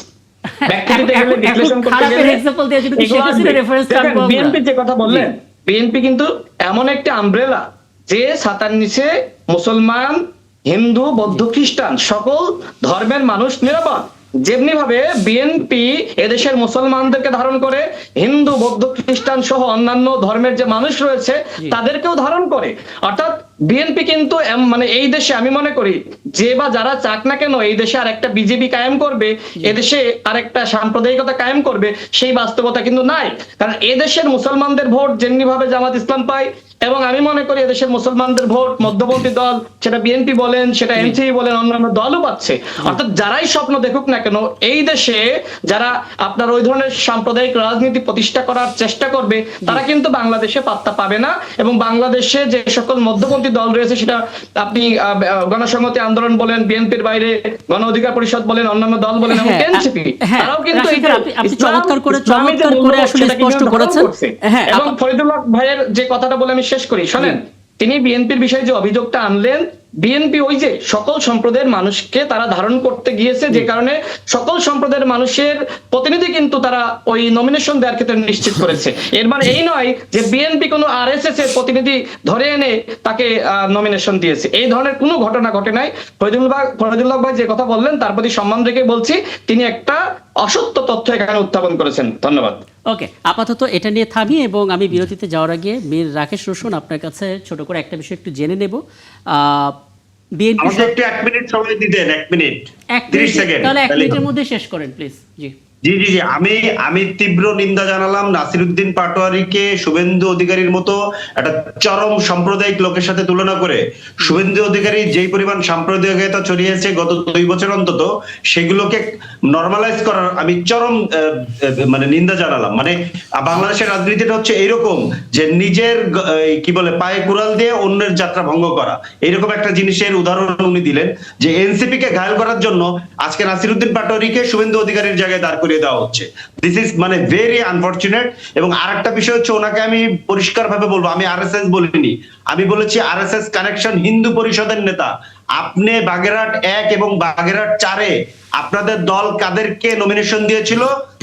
ব্যাখ্যা দিতে গেলে, বিশ্লেষণ করতে খারাপের গেলে এক্সাম্পল দিয়ে যদি শেখ হাসিনার রেফারেন্স টানবো আমরা। বিএনপি যে কথা বললেন, বিএনপি কিন্তু এমন একটা আমব্রেলা যে ছাতার নিচে মুসলমান, হিন্দু, বৌদ্ধ, খ্রিস্টান সকল ধর্মের মানুষ নিরাপদ। যেমনি ভাবে বিএনপি এদেশের মুসলমানদেরকে ধারণ করে, হিন্দু, বৌদ্ধ, খ্রিস্টান সহ অন্যান্য ধর্মের যে মানুষ রয়েছে তাদেরকেও ধারণ করে। অর্থাৎ বিএনপি কিন্তু মানে এই দেশে আমি মনে করি যে বা যারা চাক না কেন এই দেশে আরেকটা বিজেপি কায়েম করবে, এদেশে আরেকটা সাম্প্রদায়িকতা কায়েম করবে, সেই বাস্তবতা কিন্তু নাই। কারণ এদেশের মুসলমানদের ভোট যেমনি ভাবে জামাত ইসলাম পায়, এবং আমি মনে করি এদেশের মুসলমানদের ভোট মধ্যপন্থী দল, সেটা বিএনপি বলেন, সেটা এনসিপি বলেন, অন্যান্য দলও পাচ্ছে। অর্থাৎ যারাই স্বপ্ন দেখুক না কেন, এই দেশে যারা আপনার ওই ধরনের সাম্প্রদায়িক রাজনীতি প্রতিষ্ঠা করার চেষ্টা করবে, তারা কিন্তু বাংলাদেশে পাত্তা পাবে না। এবং বাংলাদেশে যে সকল মধ্যপন্থী দল রয়েছে, সেটা আপনি গণসংহতি আন্দোলন বলেন, বিএনপির বাইরে গণ অধিকার পরিষদ বলেন, অন্যান্য দল বলেন, এবং এনসিপি, তারাও কিন্তু আপনি চমৎকার করে আসলে স্পষ্ট করেছেন। হ্যাঁ, এবং ফরিদুল্লাহ ভাইয়ের যে কথাটা বলে আমি শেষ করি, শোনেন, তিনি বিএনপির বিষয়ে যে অভিযোগটা আনলেন, বিএনপি ওই যে সকল সম্প্রদায়ের মানুষকে তারা ধারণ করতে গিয়েছে, যে কারণে সকল সম্প্রদায়ের মানুষের প্রতিনিধি কিন্তু তারা ওই নমিনেশন দেওয়ার ক্ষেত্রে নিশ্চিত করেছে। এর মানে এই নয় যে বিএনপি কোনো আরএসএস এর প্রতিনিধি ধরে এনে তাকে নমিনেশন দিয়েছে, এই ধরনের কোনো ঘটনা ঘটে নাই। ফরিদুল্লাহ ভাই যে কথা বললেন তার প্রতি সম্মান রেখে বলছি, তিনি একটা অসত্য তথ্য এখানে উত্থাপন করেছেন। ধন্যবাদ। ওকে, আপাতত এটা নিয়ে থামি, এবং আমি বিরতিতে যাওয়ার আগে মীর রাকেশ রোশন আপনার কাছে ছোট করে একটা বিষয় একটু জেনে নেব। বিএনপি আমাকে একটু 1 মিনিট সময় দিতেন, 1 মিনিট 30 সেকেন্ড, তাহলে 1 মিনিটের মধ্যে শেষ করেন প্লিজ। জি জি জি জি আমি তীব্র নিন্দা জানালাম নাসিরউদ্দিন পাটোয়ারিকে শুভেন্দু অধিকারীর মতো একটা চরম সাম্প্রদায়িক লোকের সাথে তুলনা করে। শুভেন্দু অধিকারী যেই পরিমাণ সাম্প্রদায়িকতা ছড়িয়েছে গত 2 বছর অন্তত, সেগুলোকে নরমালাইজ করার আমি চরম মানে নিন্দা জানালাম। মানে বাংলাদেশের রাজনীতিটা হচ্ছে এইরকম যে নিজের কি বলে পায়ে কুড়াল দিয়ে অন্যের যাত্রা ভঙ্গ করা, এইরকম একটা জিনিসের উদাহরণ উনি দিলেন, যে এনসিপি কে ঘায়ল করার জন্য আজকে নাসিরউদ্দিন পাটোয়ারিকে শুভেন্দু অধিকারীর জায়গায় দাঁড় করিয়ে দেওয়া হচ্ছে। দিস ইজ মানে ভেরি আনফরচুনেট। এবং আরেকটা বিষয় হচ্ছে, ওনাকে আমি পরিষ্কার ভাবে বলবো, আমি আরএসএস বলিনি, আমি বলেছি আরএসএস কানেকশন হিন্দু পরিষদের নেতা। আপনি বাগেরহাট 1 এবং বাগেরহাট 4-এ আপনাদের দল কাদেরকে নমিনেশন দিয়েছিল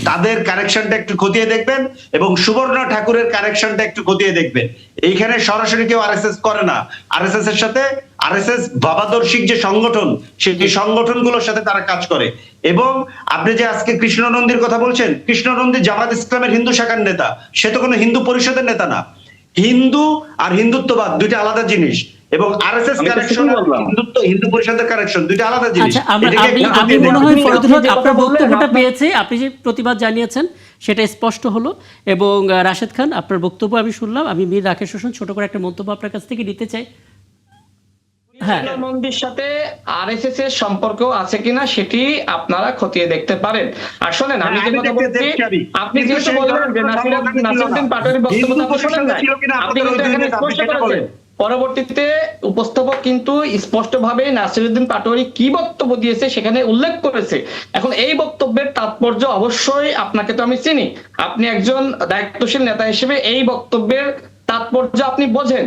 তাদের কারেকশনটা একটু খতিয়ে দেখবেন, এবং সুবর্ণা ঠাকুরের কারেকশনটা একটু খতিয়ে দেখবেন। এইখানে সরাসরি কেউ আরএসএস করে না, আরএসএস এর সাথে আরএসএস বাবাদর্শিক যে সংগঠন সেই সংগঠনগুলোর সাথে তারা কাজ করে। এবং আপনি যে আজকে কৃষ্ণ নন্দীর কথা বলছেন, কৃষ্ণ নন্দী জামাত ইসলামের হিন্দু শাখার নেতা, সে তো কোনো হিন্দু পরিষদের নেতা না। হিন্দু আর হিন্দুত্ববাদ দুইটা আলাদা জিনিস, এবং আরএসএস কারেকশন হিন্দু পরিষদের কারেকশন দুইটা আলাদা জিনিস। আচ্ছা, আমি মনে হয় ফরিদুল হক আপনার বক্তব্যটা পেয়েছি, আপনি যে প্রতিবাদ জানিয়েছেন সেটা স্পষ্ট হলো। এবং রাশেদ খান, আপনার বক্তব্য আমি শুনলাম। আমি মীর রাকেশ হোসেন ছোট করে একটা মন্তব্য আপনার কাছ থেকে নিতে চাই। হ্যাঁ, নন্দীর সাথে আরএসএস এর সম্পর্ক আছে কিনা সেটি আপনারা খতিয়ে দেখতে পারেন। আর শোনেন, আমি যে কথা বলছি, আপনি যেহেতু বললেন যে নাসিরউদ্দিন পাটোয়ারির বক্তব্য তো আপনি শোনেন নাই, আপনি কিন্তু এখানে স্পষ্ট করেছেন। পরবর্তীতে উপস্থাপক কিন্তু স্পষ্টভাবে নাসিরউদ্দিন পাটোয়ারি কি বক্তব্য দিয়েছে সেখানে উল্লেখ করেছে। এখন এই বক্তব্যের তাৎপর্য অবশ্যই, আপনাকে তো আমি চিনি, আপনি একজন দায়িত্বশীল নেতা হিসেবে এই বক্তব্যের তাৎপর্য আপনি বোঝেন।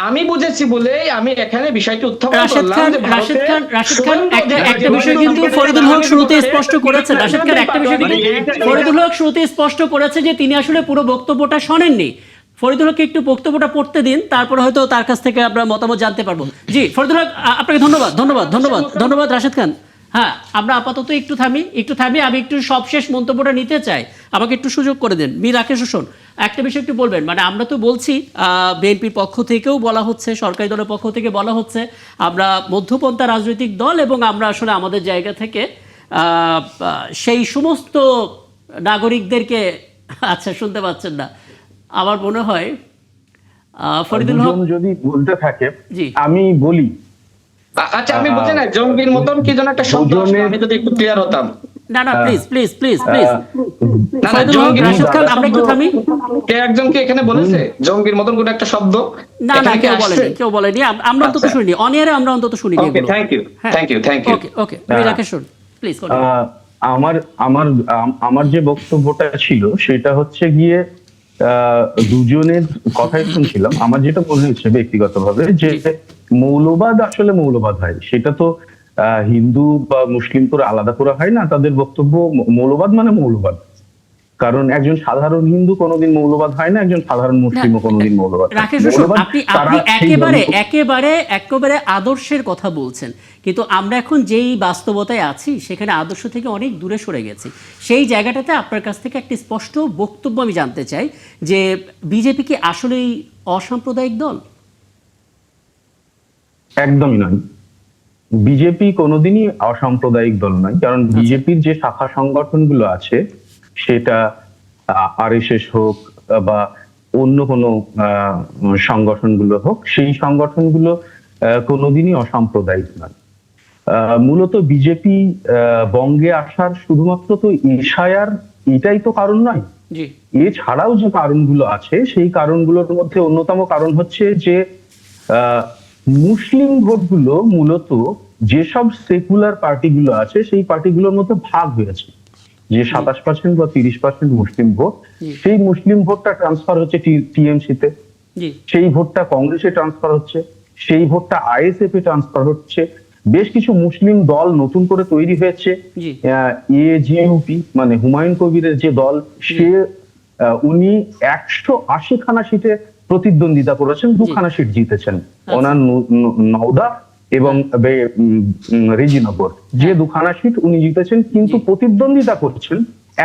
আমি বুঝেছি বলেই আমি এখানে বিষয়টি উত্থাপন করলাম। রাশেদ খান একটা বিষয় কিন্তু ফরিদুল হক শুরুতে স্পষ্ট করেছেন। রাশেদ খান একটা বিষয় কিন্তু ফরিদুল হক শুরুতে স্পষ্ট করেছে যে তিনি আসলে পুরো বক্তব্যটা শোনেননি। ফরিদুল হককে একটু বক্তব্যটা পড়তে দিন, তারপরে হয়তো তার কাছ থেকে আমরা মতামত জানতে পারবো। জি ফরিদুল হক, আপনাকে ধন্যবাদ রাশেদ খান। হ্যাঁ, আমরা আপাতত একটু থামি। আমি একটু সবশেষ মন্তব্যটা নিতে চাই, আমাকে একটু সুযোগ করে দেন। মীর রাকেশ হোসেন, একটা বিষয় একটু বলবেন। মানে আমরা তো বলছি, বিএনপির পক্ষ থেকেও বলা হচ্ছে, সরকারি দলের পক্ষ থেকে বলা হচ্ছে আমরা মধ্যপন্থা রাজনৈতিক দল, এবং আমরা আসলে আমাদের জায়গা থেকে সেই সমস্ত নাগরিকদেরকে, আচ্ছা শুনতে পাচ্ছেন না, আমার মনে হয় ফরিদুল হক যদি বলতে থাকে, জি আমি বলি। আচ্ছা, আমি বুঝি না, জঙ্গির মতন কি যেন একটা শব্দ আসলো, আমি যদি একটু ক্লিয়ার হতাম। না প্লিজ না, রাশেদ খান, আমরা একটু থামি। কে একজনকে এখানে বলেছে জঙ্গির মতন কোন একটা শব্দ? না, কেউ বলেনি। আমরা অন্তত শুনিনি, অন এয়ারে আমরা অন্তত শুনিনি। Okay, thank you. Okay Rakesh Hossain, please. আমার যে বক্তব্যটা ছিল সেটা হচ্ছে গিয়ে দুজনের কথাই শুনছিলাম। আমার যেটা মনে হচ্ছে ব্যক্তিগতভাবে, যে মৌলবাদ আসলে মৌলবাদ হয়, সেটা তো হিন্দু বা মুসলিম করে আলাদা করা হয় না। তাদের বক্তব্য মৌলবাদ মানে মৌলবাদ, কারণ একজন সাধারণ হিন্দু কোনোদিন মৌলবাদ হয় না, একজন সাধারণ মুসলিমও কোনোদিন মৌলবাদ। রাকেশ হোসেন, আপনি একেবারে আদর্শের কথা বলছেন, কিন্তু আমরা এখন যেই বাস্তবতায় আছি সেখানে আদর্শ থেকে অনেক দূরে সরে গেছি। সেই জায়গাটাতে আপনার কাছ থেকে একটি স্পষ্ট বক্তব্য আমি জানতে চাই যে বিজেপি কি আসলেই অসাম্প্রদায়িক দল? একদমই নয়, বিজেপি কোনোদিনই অসাম্প্রদায়িক দল নয়। কারণ বিজেপির যে শাখা সংগঠনগুলো আছে, সেটা আরএসএস হোক বা অন্য কোনো সংগঠনগুলো হোক, সেই সংগঠনগুলো কোনোদিনই অসাম্প্রদায়িক নয়। মূলত বিজেপি বঙ্গে আসার শুধুমাত্র তো এশায়ার এটাই তো কারণ নয়। এছাড়াও যে কারণগুলো আছে, সেই কারণগুলোর মধ্যে অন্যতম কারণ হচ্ছে যে মুসলিম ভোটগুলো মূলত যেসব সেকুলার পার্টিগুলো আছে সেই পার্টিগুলোর মধ্যে ভাগ হয়েছে। যে 27% বা 30% মুসলিম ভোট, সেই মুসলিম ভোটটা ট্রান্সফার হচ্ছে টিএমসিতে, সেই ভোটটা কংগ্রেসে ট্রান্সফার হচ্ছে, সেই ভোটটা আইএসএফ এ ট্রান্সফার হচ্ছে। বেশ কিছু মুসলিম দল নতুন করে তৈরি হয়েছে। এজিইউপি মানে হুমায়ুন কবিরের যে দল, উনি 180খানা সিটে প্রতিদ্বন্দ্বিতা করেছেন, 2খানা সিট জিতেছেন। ওনার নওদা এবং রেজিনগর, যে 2খানা সিট উনি জিতেছেন, কিন্তু প্রতিদ্বন্দ্বিতা করছেন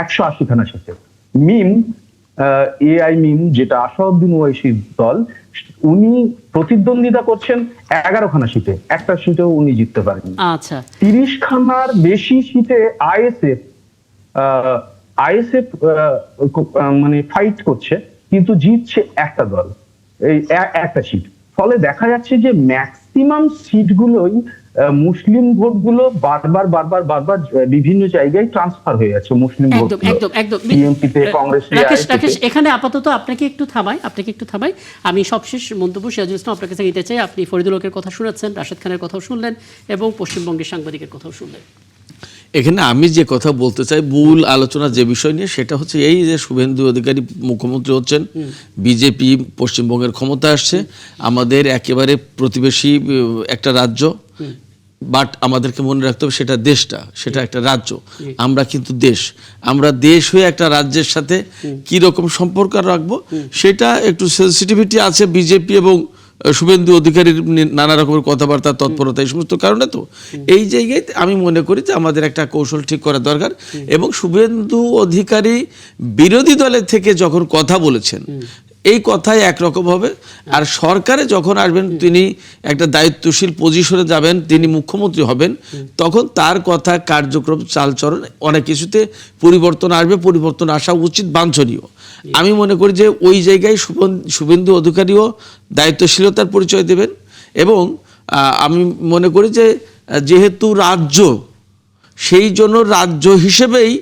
180খানা সিটে। এআই মিম, যেটা আসাউদ্দিন ওয়াইসির দল, উনি প্রতিদ্বন্দ্বিতা করছেন 11খানা সিটে, একটা সিটেও উনি জিততে পারেন। আচ্ছা, 30খানার বেশি সিটে আইএসএফ মানে ফাইট করছে, কিন্তু জিতছে একটা দল, এই একটা সিট। ফলে দেখা যাচ্ছে যে ম্যাক্সিমাম সিটগুলোই মুসলিম ভোটগুলো বারবার বিভিন্ন জায়গায় ট্রান্সফার হয়ে যাচ্ছে। মুসলিম ভোট একদম টিএমপিতে, কংগ্রেসে। রাকেশ, এখানে আপাতত আপনাকে একটু থামাই। আমি সবশেষ মন্তব্য সিরাজুল ইসলাম আপনার কাছে নিতে চাই। আপনি ফরিদুল হকের কথা শুনেছেন, রাশেদ খানের কথাও শুনলেন, এবং পশ্চিমবঙ্গের সাংবাদিকের কথাও শুনলেন। এখানে আমি যে কথা বলতে চাই, মূল আলোচনা যে বিষয় নিয়ে, সেটা হচ্ছে এই যে শুভেন্দু অধিকারী মুখ্যমন্ত্রী হচ্ছেন, বিজেপি পশ্চিমবঙ্গের ক্ষমতা আসছে, আমাদের একেবারে প্রতিবেশী একটা রাজ্য, বাট আমাদেরকে মনে রাখতে হবে সেটা দেশটা, সেটা একটা রাজ্য, আমরা কিন্তু দেশ, আমরা দেশ হয়ে একটা রাজ্যের সাথে কি রকম সম্পর্ক রাখবো সেটা একটু সেন্সিটিভিটি আছে বিজেপি এবং শুভেন্দু অধিকারীর নানা রকমের কথাবার্তা, তৎপরতা, এই সমস্ত কারণে। তো এই জায়গায় আমি মনে করি যে আমাদের একটা কৌশল ঠিক করা দরকার। এবং শুভেন্দু অধিকারী বিরোধী দলের থেকে যখন কথা বলেছেন এই কথাই একরকম হবে, আর সরকারে যখন আসবেন তিনি একটা দায়িত্বশীল পজিশনে যাবেন, তিনি মুখ্যমন্ত্রী হবেন, তখন তার কথা, কার্যক্রম, চালচরণ অনেক কিছুতে পরিবর্তন আসবে, পরিবর্তন আসা উচিত, বাঞ্ছনীয়। আমি মনে করি যে ওই জায়গায় শুভেন্দু অধিকারীও দায়িত্বশীলতার পরিচয় দেবেন। এবং আমি মনে করি যে যেহেতু রাজ্য, সেই জন্য রাজ্য হিসেবেই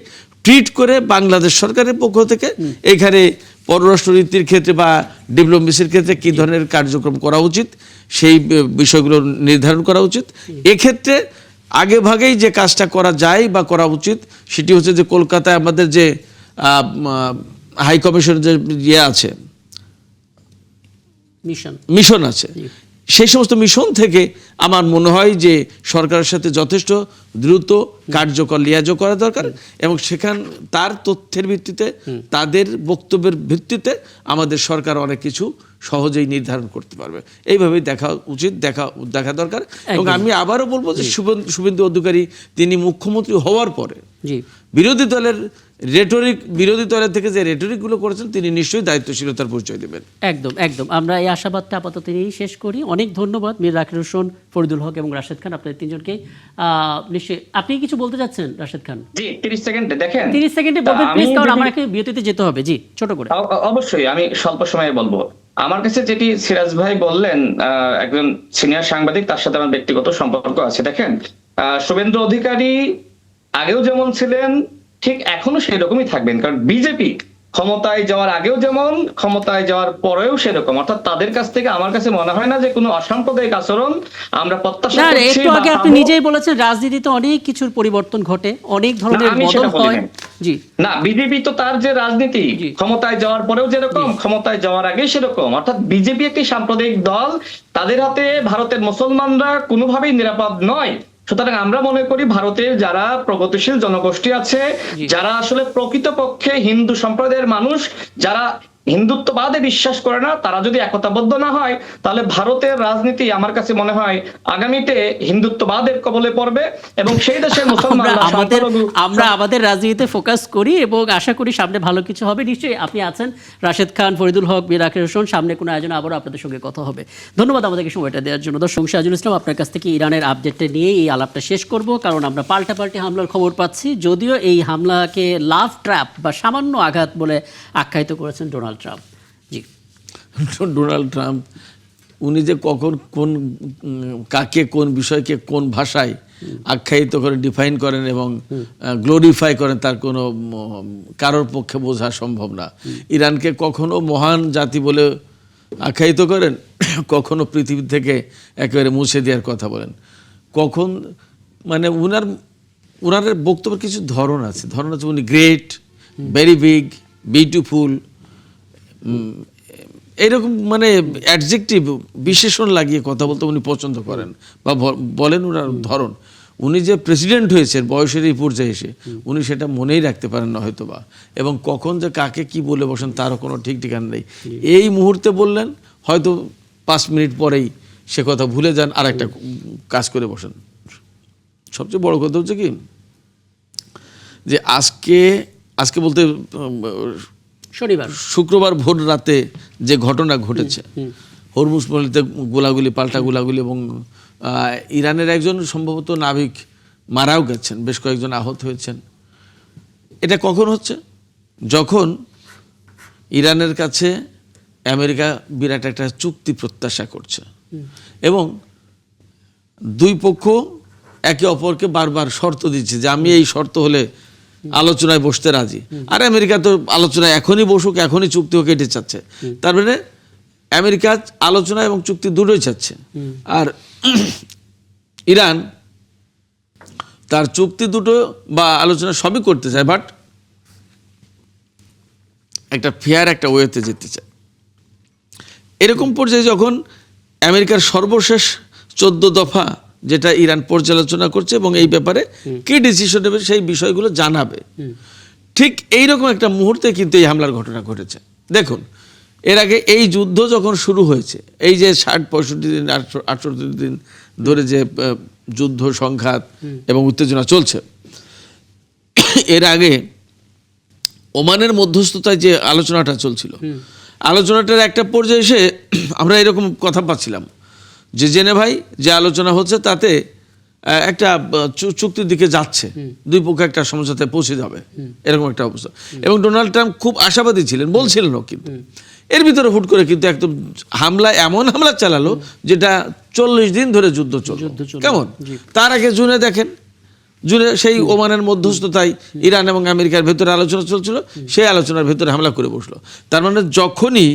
ট্রিট করে বাংলাদেশ সরকারের পক্ষ থেকে এখানে পররাষ্ট্রনীতির ক্ষেত্রে বা ডিপ্লোমেসির ক্ষেত্রে কী ধরনের কার্যক্রম করা উচিত সেই বিষয়গুলো নির্ধারণ করা উচিত। এক্ষেত্রে আগে ভাগেই যে কাজটা করা যায় বা করা উচিত সেটি হচ্ছে যে কলকাতায় আমাদের যে হাই কমিশন যে আছে, মিশন আছে, সেই সমস্ত মিশন থেকে আমার মনে হয় যে সরকারের সাথে যথেষ্ট দ্রুত কার্যকর লিয়াজও করা দরকার, এবং সেখান তার তথ্যের ভিত্তিতে, তাদের বক্তব্যের ভিত্তিতে আমাদের সরকার অনেক কিছু সহজেই নির্ধারণ করতে পারবে। এইভাবেই দেখা উচিত, দেখা দরকার। এবং আমি আবারও বলবো যে শুভেন্দু অধিকারী তিনি মুখ্যমন্ত্রী হওয়ার পরে বিরোধী দলের থেকে যে রেটরিকগুলো করেছেন তিনি নিশ্চয়ই দায়িত্বশীলতার পরিচয় দেবেন। একদম একদম, আমরা এই আশাবাদটা আপাতত নিয়েই শেষ করি। অনেক ধন্যবাদ মীর রাকিব হোসেন, ফরিদুল হক এবং রাশেদ খান, আপনাদের তিনজনকে। নিশ্চয়ই আপনি কিছু বলতে চাচ্ছেন রাশেদ খান? জি, 30 সেকেন্ডে দেখেন, 30 সেকেন্ডে বলবেন প্লিজ, কারণ আমাকে বিরতিতে যেতে হবে। জি, ছোট করে। অবশ্যই আমি স্বল্প সময়ে বলবো। আমার কাছে যেটি সিরাজ ভাই বললেন, একজন সিনিয়র সাংবাদিক, তার সাথে আমার ব্যক্তিগত সম্পর্ক আছে। দেখেন, শুভেন্দু অধিকারী আগেও যেমন ছিলেন ঠিক এখনো সেই রকমই থাকবেন, কারণ বিজেপি ক্ষমতায় যাওয়ার আগেও যেমন, ক্ষমতায় যাওয়ার পরেও সেরকম। অর্থাৎ তাদের কাছ থেকে আমার কাছে মনে হয় না যে কোনো অসাম্প্রদায়িক আচরণ আমরা প্রত্যাশা করছি। একটু আগে আপনি নিজেই বলেছেন রাজনীতিতে অনেক কিছুর পরিবর্তন ঘটে, অনেক ধরনের বদল হয়। জি না, বিজেপি তো তার যে রাজনীতি ক্ষমতায় যাওয়ার পরেও যেরকম, ক্ষমতায় যাওয়ার আগেই সেরকম। অর্থাৎ বিজেপি একটি সাম্প্রদায়িক দল, তাদের হাতে ভারতের মুসলমানরা কোনোভাবেই নিরাপদ নয়। সুতরাং আমরা মনে করি ভারতের যারা প্রগতিশীল জনগোষ্ঠী আছে, যারা আসলে প্রকৃতপক্ষে হিন্দু সম্প্রদায়ের মানুষ, যারা হিন্দুত্ববাদে বিশ্বাস করে না, তারা যদি একতাবদ্ধ না হয় তাহলে ভারতের রাজনীতি আমার কাছে মনে হয় আগামীতে হিন্দুত্ববাদের কবলে পড়বে, এবং সেই দেশের মুসলমানরা আমরা আমাদের রাজনীতিতে ফোকাস করি এবং আশা করি সামনে ভালো কিছু হবে। নিশ্চয়ই আপনি আছেন, রাশেদ খান, ফরিদুল হক, মীর রাকিব হোসেন, সামনে কোনো আয়োজনে আবারও আপনাদের সঙ্গে কথা হবে। ধন্যবাদ আমাদেরকে সময়টা দেওয়ার জন্য। দর্শক, সিরাজুল ইসলাম, আপনার কাছ থেকে ইরানের আপডেটটা নিয়ে এই আলাপটা শেষ করব, কারণ আমরা পাল্টাপাল্টি হামলার খবর পাচ্ছি। যদিও এই হামলাকে লাভ ট্র্যাপ বা সামান্য আঘাত বলে আখ্যায়িত করেছেন ডোনাল্ড ট্রাম্প। জি, ডোনাল্ড ট্রাম্প উনি যে কখন কোন কাকে, কোন বিষয়কে কোন ভাষায় আখ্যায়িত করে, ডিফাইন করেন এবং গ্লোরিফাই করেন, তার কোনো কারোর পক্ষে বোঝা সম্ভব না। ইরানকে কখনো মহান জাতি বলে আখ্যায়িত করেন, কখনো পৃথিবী থেকে একেবারে মুছে দেওয়ার কথা বলেন। কখন মানে ওনার বক্তব্যের কিছু ধরন আছে, উনি গ্রেট, ভেরি বিগ, বিউটিফুল, এইরকম মানে অ্যাডজেক্টিভ, বিশেষণ লাগিয়ে কথা বলতে উনি পছন্দ করেন বা বলেন। ওনার ধরন, উনি যে প্রেসিডেন্ট হয়েছেন বয়সের এই পর্যায়ে এসে, উনি সেটা মনেই রাখতে পারেন না হয়তো বা, এবং কখন যে কাকে কি বলে বসেন তারও কোনো ঠিক ঠিকানা নেই। এই মুহূর্তে বললেন, হয়তো 5 মিনিট পরেই সে কথা ভুলে যান, আর একটা কাজ করে বসেন। সবচেয়ে বড় কথা হচ্ছে কি যে আজকে বলতে শুক্রবার ভোর রাতে যে ঘটনা ঘটেছে, হরমুজ পল্লীতে গোলাগুলি, পাল্টা গোলাগুলি, এবং ইরানের একজন সম্ভবত নাবিক মারাও গেছেন, বেশ কয়েকজন আহত হয়েছেন। এটা কখন হচ্ছে? যখন ইরানের কাছে আমেরিকা বিরাট একটা চুক্তি প্রত্যাশা করছে, এবং দুই পক্ষ একে অপরকে বারবার শর্ত দিচ্ছে যে আমি এই শর্ত হলে আলোচনায় বসতে রাজি। আর আমেরিকা তো আলোচনায় এখনই বসুক, এখনই চুক্তি হোক, এটি চাচ্ছে। তার মানে আমেরিকা আলোচনা এবং চুক্তি দুটোই চাচ্ছে, আর ইরান তার চুক্তি দুটো বা আলোচনা সবই করতে চায়, বাট একটা ফেয়ার একটা ওয়েতে যেতে চায়। এরকম পর্যায়ে যখন আমেরিকার সর্বশেষ 14 দফা যেটা ইরান পর্যালোচনা করছে এবং এই ব্যাপারে কি ডিসিশন নেবে সেই বিষয়গুলো জানাবে। ঠিক এইরকম একটা মুহূর্তে কিন্তু এই হামলার ঘটনা ঘটেছে। দেখুন, এর আগে এই যুদ্ধ যখন শুরু হয়েছে, এই যে 60-65 দিন 68 দিন ধরে যে যুদ্ধ সংঘাত এবং উত্তেজনা চলছে, এর আগে ওমানের মধ্যস্থতায় যে আলোচনাটা চলছিল, আলোচনাটার একটা পর্যায়ে এসে আমরা এরকম কথা পাচ্ছিলাম যে জেনেভায় যে আলোচনা হচ্ছে তাতে একটা চুক্তির দিকে যাচ্ছে, দুই পক্ষ একটা সমঝোতায় পৌঁছে যাবে, এরকম একটা অবস্থা। এবং ডোনাল্ড ট্রাম্প খুব আশাবাদী ছিলেন, বলছিলেনও। কিন্তু এর ভিতরে হুট করে কিন্তু একদম এমন হামলা চালালো যেটা 40 দিন ধরে যুদ্ধ চলল। কেমন? তার আগে জুনে দেখেন, জুনে সেই ওমানের মধ্যস্থতায় ইরান এবং আমেরিকার ভেতরে আলোচনা চলছিল, সেই আলোচনার ভেতরে হামলা করে বসলো। তার মানে যখনই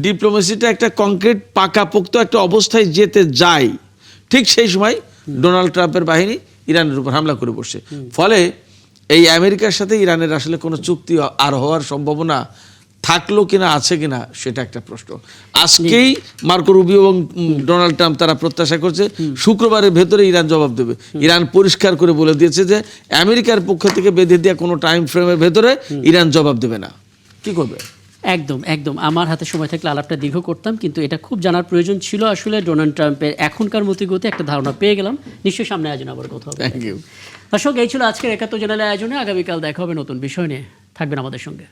ডিপ্লোমেসিটা একটা কংক্রিট পাকাপোক্ত একটা অবস্থায় যেতে যায়, ঠিক সেই সময় ডোনাল্ড ট্রাম্পের বাহিনী ইরানের উপর হামলা করে বসছে। ফলে এই আমেরিকার সাথে ইরানের আসলে কোনো চুক্তি আর হওয়ার সম্ভাবনা থাকলো কিনা, আছে কিনা, সেটা একটা প্রশ্ন। আজকেই মার্কো রুবিও এবং ডোনাল্ড ট্রাম্প তারা প্রত্যাশা করছে শুক্রবারের ভেতরে ইরান জবাব দেবে। ইরান পরিষ্কার করে বলে দিয়েছে যে আমেরিকার পক্ষ থেকে বেঁধে দেওয়া কোনো টাইম ফ্রেমের ভেতরে ইরান জবাব দেবে না। কি করবে? একদম একদম। আমার হাতে সময় থাকলে আলাপটা দীর্ঘ করতাম, কিন্তু এটা খুব জানার প্রয়োজন ছিল। আসলে ডোনাল্ড ট্রাম্পের এখনকার মতিগতি একটা ধারণা পেয়ে গেলাম। নিশ্চয়ই সামনে আয়োজন আবার কথা হবে। Thank you. দর্শক, এই ছিল আজকের 71 জেনারেল আয়োজনে। আগামীকাল দেখা হবে নতুন বিষয় নিয়ে। থাকবেন আমাদের সঙ্গে।